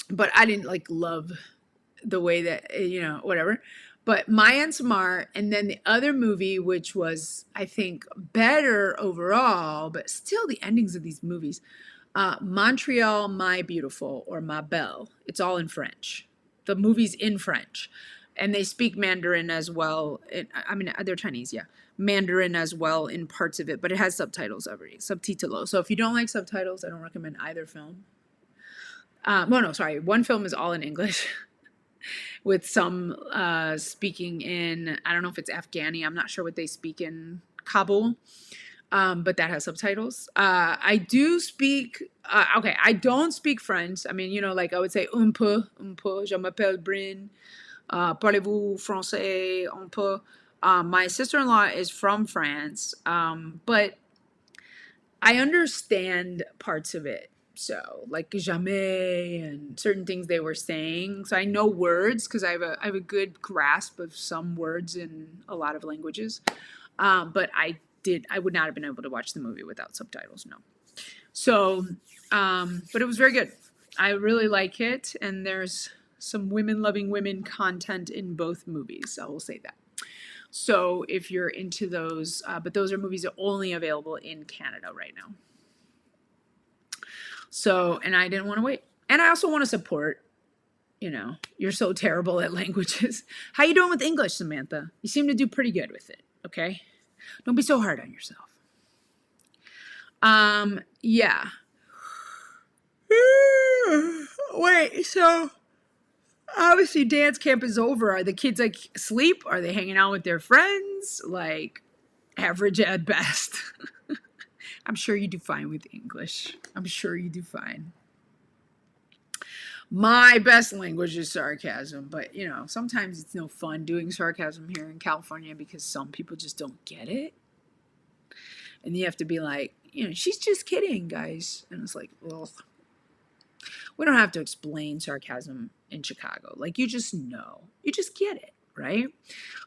but I didn't like love the way that whatever. But Maya and Samar, and then the other movie, which was I think better overall, but still the endings of these movies. Montreal, My Beautiful, or Ma Belle. It's all in French. The movie's in French. And they speak Mandarin as well. They're Chinese, yeah. Mandarin as well in parts of it, but it has subtitles already. Subtitolo. So if you don't like subtitles, I don't recommend either film. One film is all in English with some speaking in, I don't know if it's Afghani. I'm not sure what they speak in Kabul. But that has subtitles. I do speak, I don't speak French. I mean, like I would say un peu, je m'appelle Bryn. Parlez-vous français un peu? My sister-in-law is from France, but I understand parts of it. So like jamais and certain things they were saying. So I know words because I have a good grasp of some words in a lot of languages. But I would not have been able to watch the movie without subtitles, no. So, but it was very good. I really like it, and there's some women-loving women content in both movies, I will say that. So if you're into those, but those are movies that are only available in Canada right now. So, and I didn't want to wait. And I also want to support, you're so terrible at languages. How you doing with English, Samantha? You seem to do pretty good with it, okay? Don't be so hard on yourself. Yeah. Wait, so obviously dance camp is over. Are the kids like asleep? Are they hanging out with their friends? Like average at best. I'm sure you do fine with English. I'm sure you do fine. My best language is sarcasm, but sometimes it's no fun doing sarcasm here in California because some people just don't get it. And you have to be like, she's just kidding, guys. And it's like, ugh. We don't have to explain sarcasm in Chicago. Like, you just know. You just get it, right?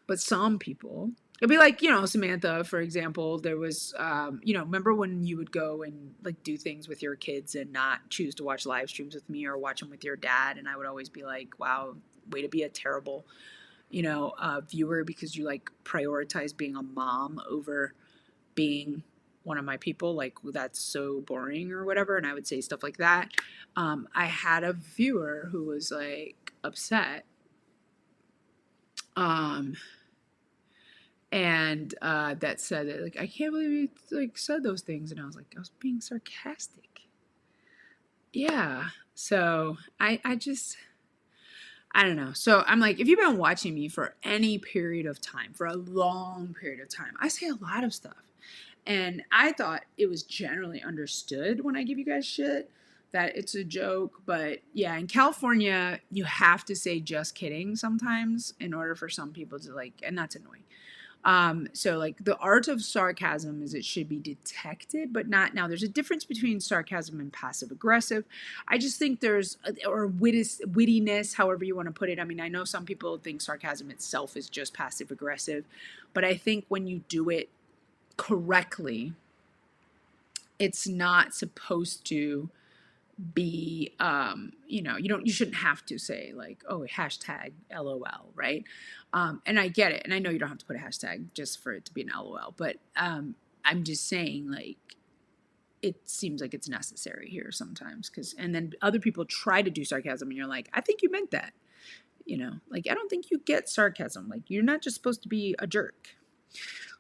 But some people, it'd be like, Samantha, for example, there was, remember when you would go and like do things with your kids and not choose to watch live streams with me or watch them with your dad? And I would always be like, wow, way to be a terrible, viewer because you like prioritize being a mom over being one of my people, like, that's so boring or whatever, and I would say stuff like that. I had a viewer who was like upset, um, and that said that, like, I can't believe you like said those things, and I was like, I was being sarcastic. Yeah. So I just, I don't know. So I'm like, if you've been watching me for any period of time, for a long period of time, I say a lot of stuff. And I thought it was generally understood when I give you guys shit that it's a joke. But yeah, in California, you have to say just kidding sometimes in order for some people to like, and that's annoying. So like the art of sarcasm is it should be detected, but not now. There's a difference between sarcasm and passive aggressive. I just think there's, or wittiness, however you want to put it. I mean, I know some people think sarcasm itself is just passive aggressive, but I think when you do it correctly, it's not supposed to be you shouldn't have to say like, oh, hashtag LOL, right? And I get it, and I know you don't have to put a hashtag just for it to be an LOL, but I'm just saying, like, it seems like it's necessary here sometimes, because and then other people try to do sarcasm and you're like, I think you meant that, like, I don't think you get sarcasm, like, you're not just supposed to be a jerk.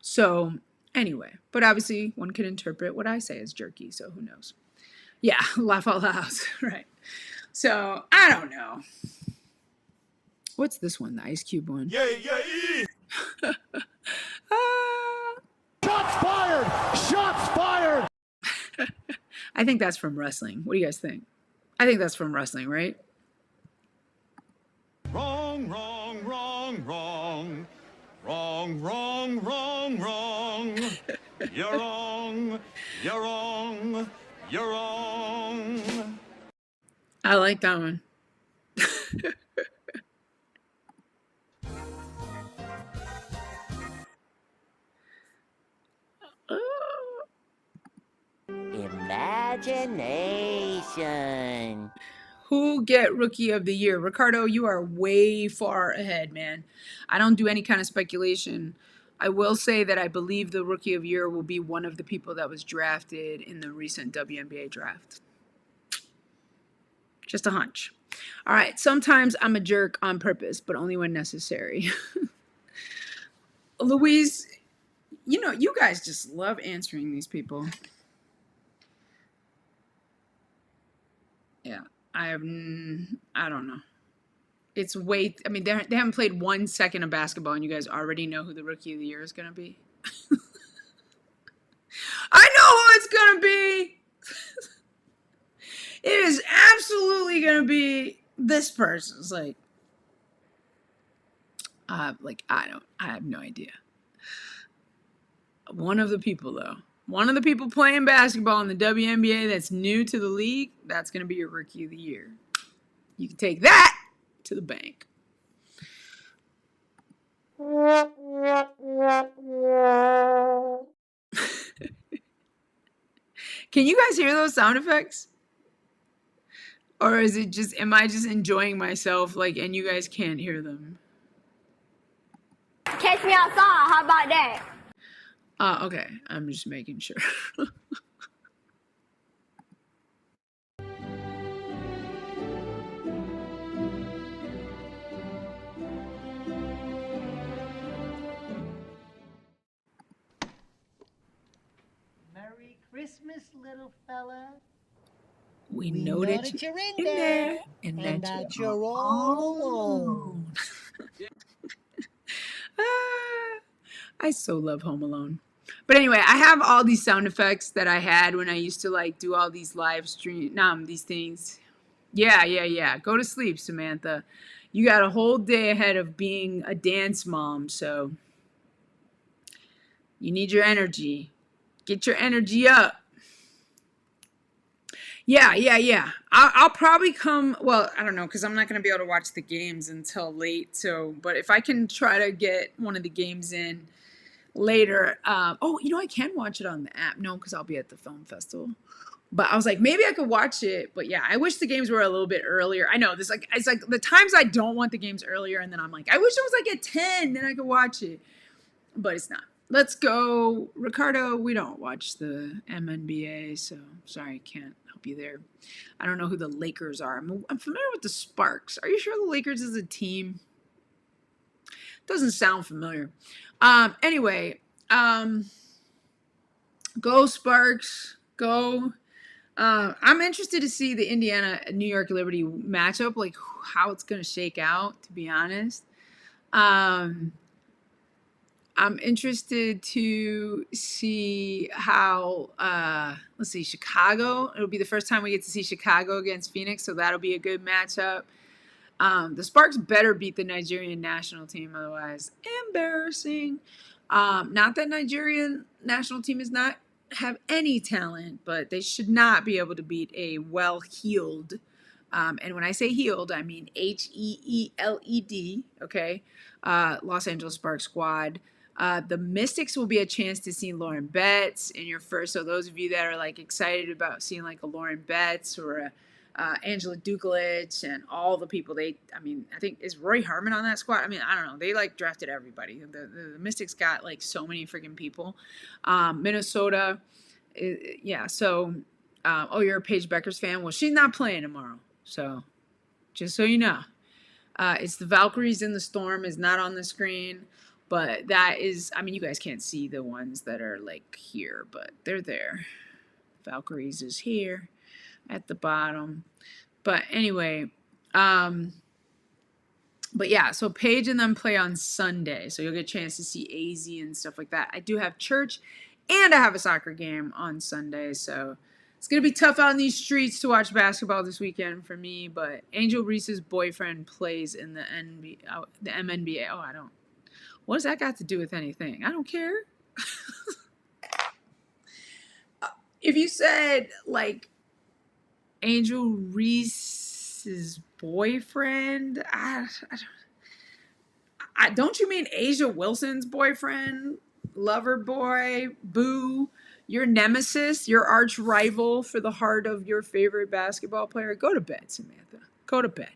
So anyway, but obviously one can interpret what I say as jerky, so who knows. Yeah, laugh out loud, right? So I don't know. What's this one? The Ice Cube one? Yeah. Shots fired! Shots fired! I think that's from wrestling. What do you guys think? I think that's from wrestling, right? Wrong, wrong, wrong, wrong. Wrong, wrong, wrong, wrong. You're wrong. You're wrong. You're wrong. I like that one. Imagination. Who get Rookie of the Year? Ricardo, you are way far ahead, man. I don't do any kind of speculation. I will say that I believe the Rookie of the Year will be one of the people that was drafted in the recent WNBA draft. Just a hunch. All right, sometimes I'm a jerk on purpose, but only when necessary. Louise, you guys just love answering these people. Yeah, I don't know. It's way, I mean, they haven't played 1 second of basketball and you guys already know who the Rookie of the Year is going to be. I know who it's going to be. It is absolutely going to be this person. It's like, I have no idea. One of the people, though. One of the people playing basketball in the WNBA that's new to the league, that's going to be your Rookie of the Year. You can take that to the bank. Can you guys hear those sound effects? Or is it just, am I just enjoying myself, like, and you guys can't hear them? Catch me outside. How about that? Okay. I'm just making sure. Merry Christmas, little fella. We know that you're in there, and that you're all alone. I so love Home Alone. But anyway, I have all these sound effects that I had when I used to like do all these live stream, these things. Yeah. Go to sleep, Samantha. You got a whole day ahead of being a dance mom, so you need your energy. Get your energy up. Yeah. I'll probably come, well, I don't know, because I'm not going to be able to watch the games until late. So, but if I can try to get one of the games in later, I can watch it on the app. No, because I'll be at the film festival. But I was like, maybe I could watch it. But yeah, I wish the games were a little bit earlier. I know it's like the times I don't want the games earlier, and then I'm like, I wish it was like at 10, then I could watch it. But it's not. let's go. Ricardo, we don't watch the MNBA, so sorry, can't help you there. I don't know who the Lakers are. I'm familiar with the Sparks. Are you sure the Lakers is a team? Doesn't sound familiar. Anyway, go Sparks, go. I'm interested to see the Indiana New York Liberty matchup, like how it's going to shake out, to be honest. I'm interested to see how, let's see, Chicago. It'll be the first time we get to see Chicago against Phoenix, so that'll be a good matchup. The Sparks better beat the Nigerian national team, otherwise, embarrassing. Not that Nigerian national team is not have any talent, but they should not be able to beat a well-heeled, and when I say healed, I mean Heeled, okay, Los Angeles Sparks squad. The Mystics will be a chance to see Lauren Betts in your first. So those of you that are like excited about seeing like a Lauren Betts or a Angela Dukelich and all the people I think is Roy Harmon on that squad. I mean, I don't know. They like drafted everybody. The Mystics got like so many freaking people. Minnesota, yeah. So, oh, you're a Paige Beckers fan? Well, she's not playing tomorrow. So, just so you know, it's the Valkyries in the Storm is not on the screen, but that is. I mean, you guys can't see the ones that are like here, but they're there. Valkyries is here at the bottom. But anyway, but yeah, so Paige and them play on Sunday. So you'll get a chance to see AZ and stuff like that. I do have church and I have a soccer game on Sunday. So it's going to be tough out in these streets to watch basketball this weekend for me. But Angel Reese's boyfriend plays in the MNBA. Oh, I don't. What does that got to do with anything? I don't care. If you said like Angel Reese's boyfriend, don't you mean Asia Wilson's boyfriend, lover boy, boo, your nemesis, your arch rival for the heart of your favorite basketball player? Go to bed, Samantha. Go to bed.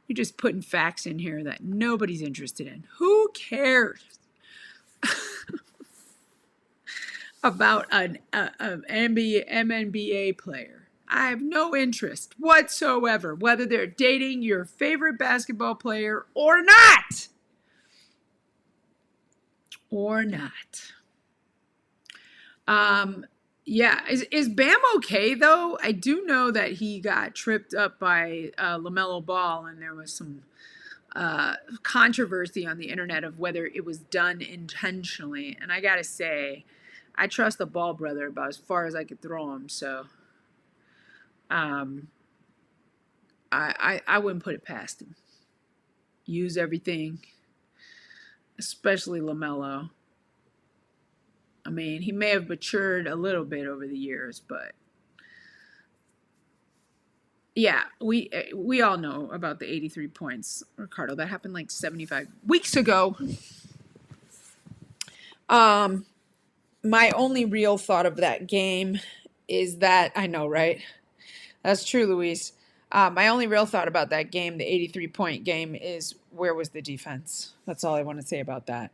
You're just putting facts in here that nobody's interested in. Who cares about an MNBA player? I have no interest whatsoever, whether they're dating your favorite basketball player or not. Or not. Yeah, is Bam okay though? I do know that he got tripped up by LaMelo Ball, and there was some controversy on the internet of whether it was done intentionally. And I gotta say, I trust the Ball brother about as far as I could throw him. So, I wouldn't put it past him. Use everything, especially LaMelo. I mean, he may have matured a little bit over the years, but yeah, we all know about the 83 points, Ricardo. That happened like 75 weeks ago. My only real thought of that game is that, I know, right? That's true, Luis. My only real thought about that game, the 83-point game, is where was the defense? That's all I want to say about that.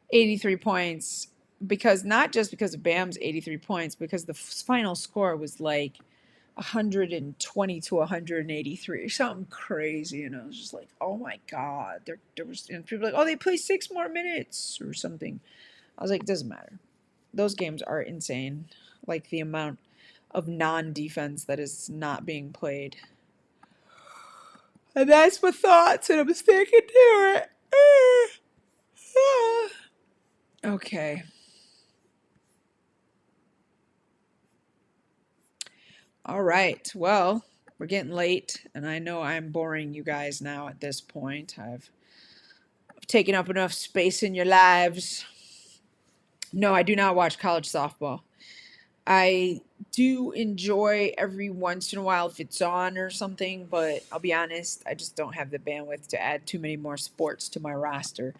83 points. Because not just because of Bam's 83 points, because the final score was like 120 to 183, something crazy, and I was just like, oh my god, there was, and people were like, oh, they play 6 more minutes or something. I was like, it doesn't matter. Those games are insane, like the amount of non-defense that is not being played. And that's my thoughts, and I'm sticking to it. Okay. All right. Well, we're getting late, and I know I'm boring you guys now at this point. I've taken up enough space in your lives. No, I do not watch college softball. I do enjoy every once in a while if it's on or something, but I'll be honest, I just don't have the bandwidth to add too many more sports to my roster.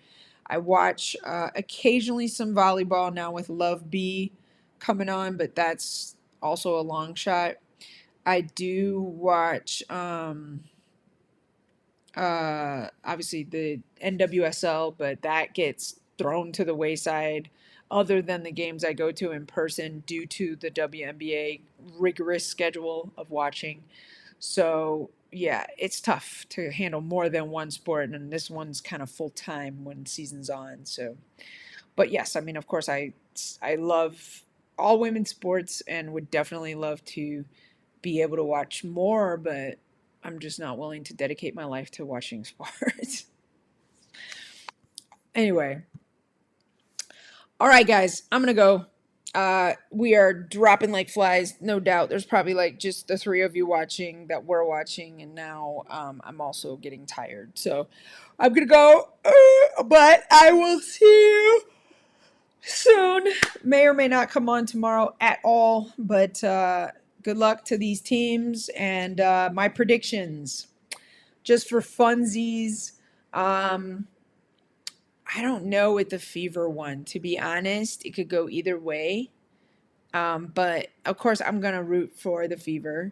I watch occasionally some volleyball now with Love B coming on, but that's also a long shot. I do watch obviously the NWSL, but that gets thrown to the wayside other than the games I go to in person due to the WNBA rigorous schedule of watching. So, yeah, it's tough to handle more than one sport, and this one's kind of full time when season's on. So, but yes, I mean, of course, I love all women's sports and would definitely love to be able to watch more, but I'm just not willing to dedicate my life to watching sports. Anyway, all right, guys, I'm gonna go. We are dropping like flies, no doubt. There's probably like just the three of you watching that we're watching, and now I'm also getting tired. So I'm gonna go, but I will see you soon. May or may not come on tomorrow at all, but good luck to these teams and my predictions. Just for funsies, I don't know with the Fever one, to be honest. It could go either way. But of course, I'm going to root for the Fever.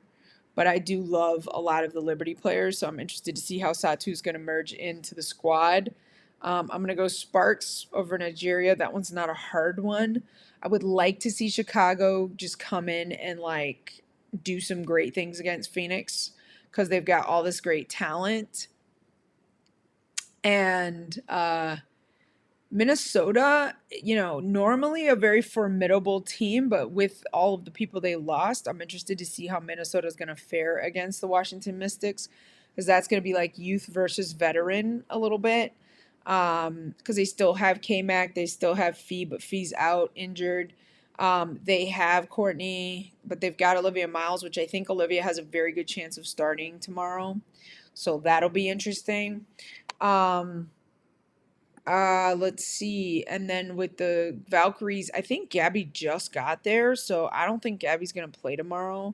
But I do love a lot of the Liberty players, so I'm interested to see how Satu's going to merge into the squad. I'm going to go Sparks over Nigeria. That one's not a hard one. I would like to see Chicago just come in and like do some great things against Phoenix because they've got all this great talent. And Minnesota, normally a very formidable team, but with all of the people they lost, I'm interested to see how Minnesota is going to fare against the Washington Mystics, because that's going to be like youth versus veteran a little bit, because they still have K-Mac, they still have Fee, but Fee's out injured. They have Courtney, but they've got Olivia Miles, which I think Olivia has a very good chance of starting tomorrow, so that'll be interesting. Let's see. And then with the Valkyries, I think Gabby just got there, so I don't think Gabby's gonna play tomorrow.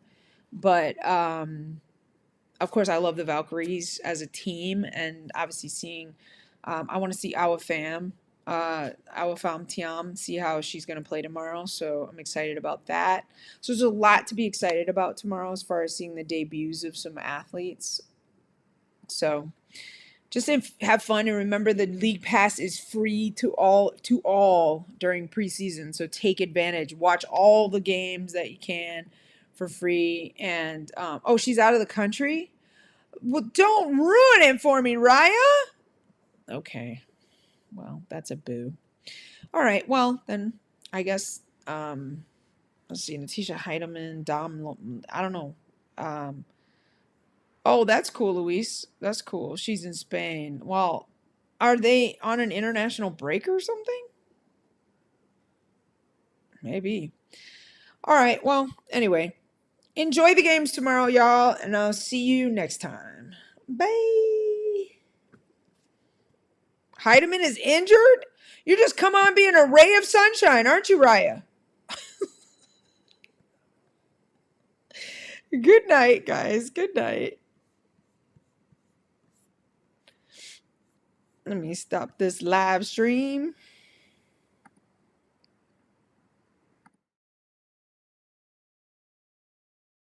But of course, I love the Valkyries as a team, and obviously seeing. I want to see Awafam, Awafam Tiam, see how she's gonna play tomorrow. So I'm excited about that. So there's a lot to be excited about tomorrow as far as seeing the debuts of some athletes. So just have fun, and remember the league pass is free to all during preseason, so take advantage. Watch all the games that you can for free. And oh, she's out of the country. Well, don't ruin it for me, Raya. Okay, well, that's a boo. All right, well then I guess let's see, Natisha Heidemann, Dom, I don't know. Oh, that's cool, Luis. That's cool. She's in Spain. Well, are they on an international break or something? Maybe. All right. Well, anyway, enjoy the games tomorrow, y'all, and I'll see you next time. Bye. Heidemann is injured? You just come on being a ray of sunshine, aren't you, Raya? Good night, guys. Good night. Let me stop this live stream.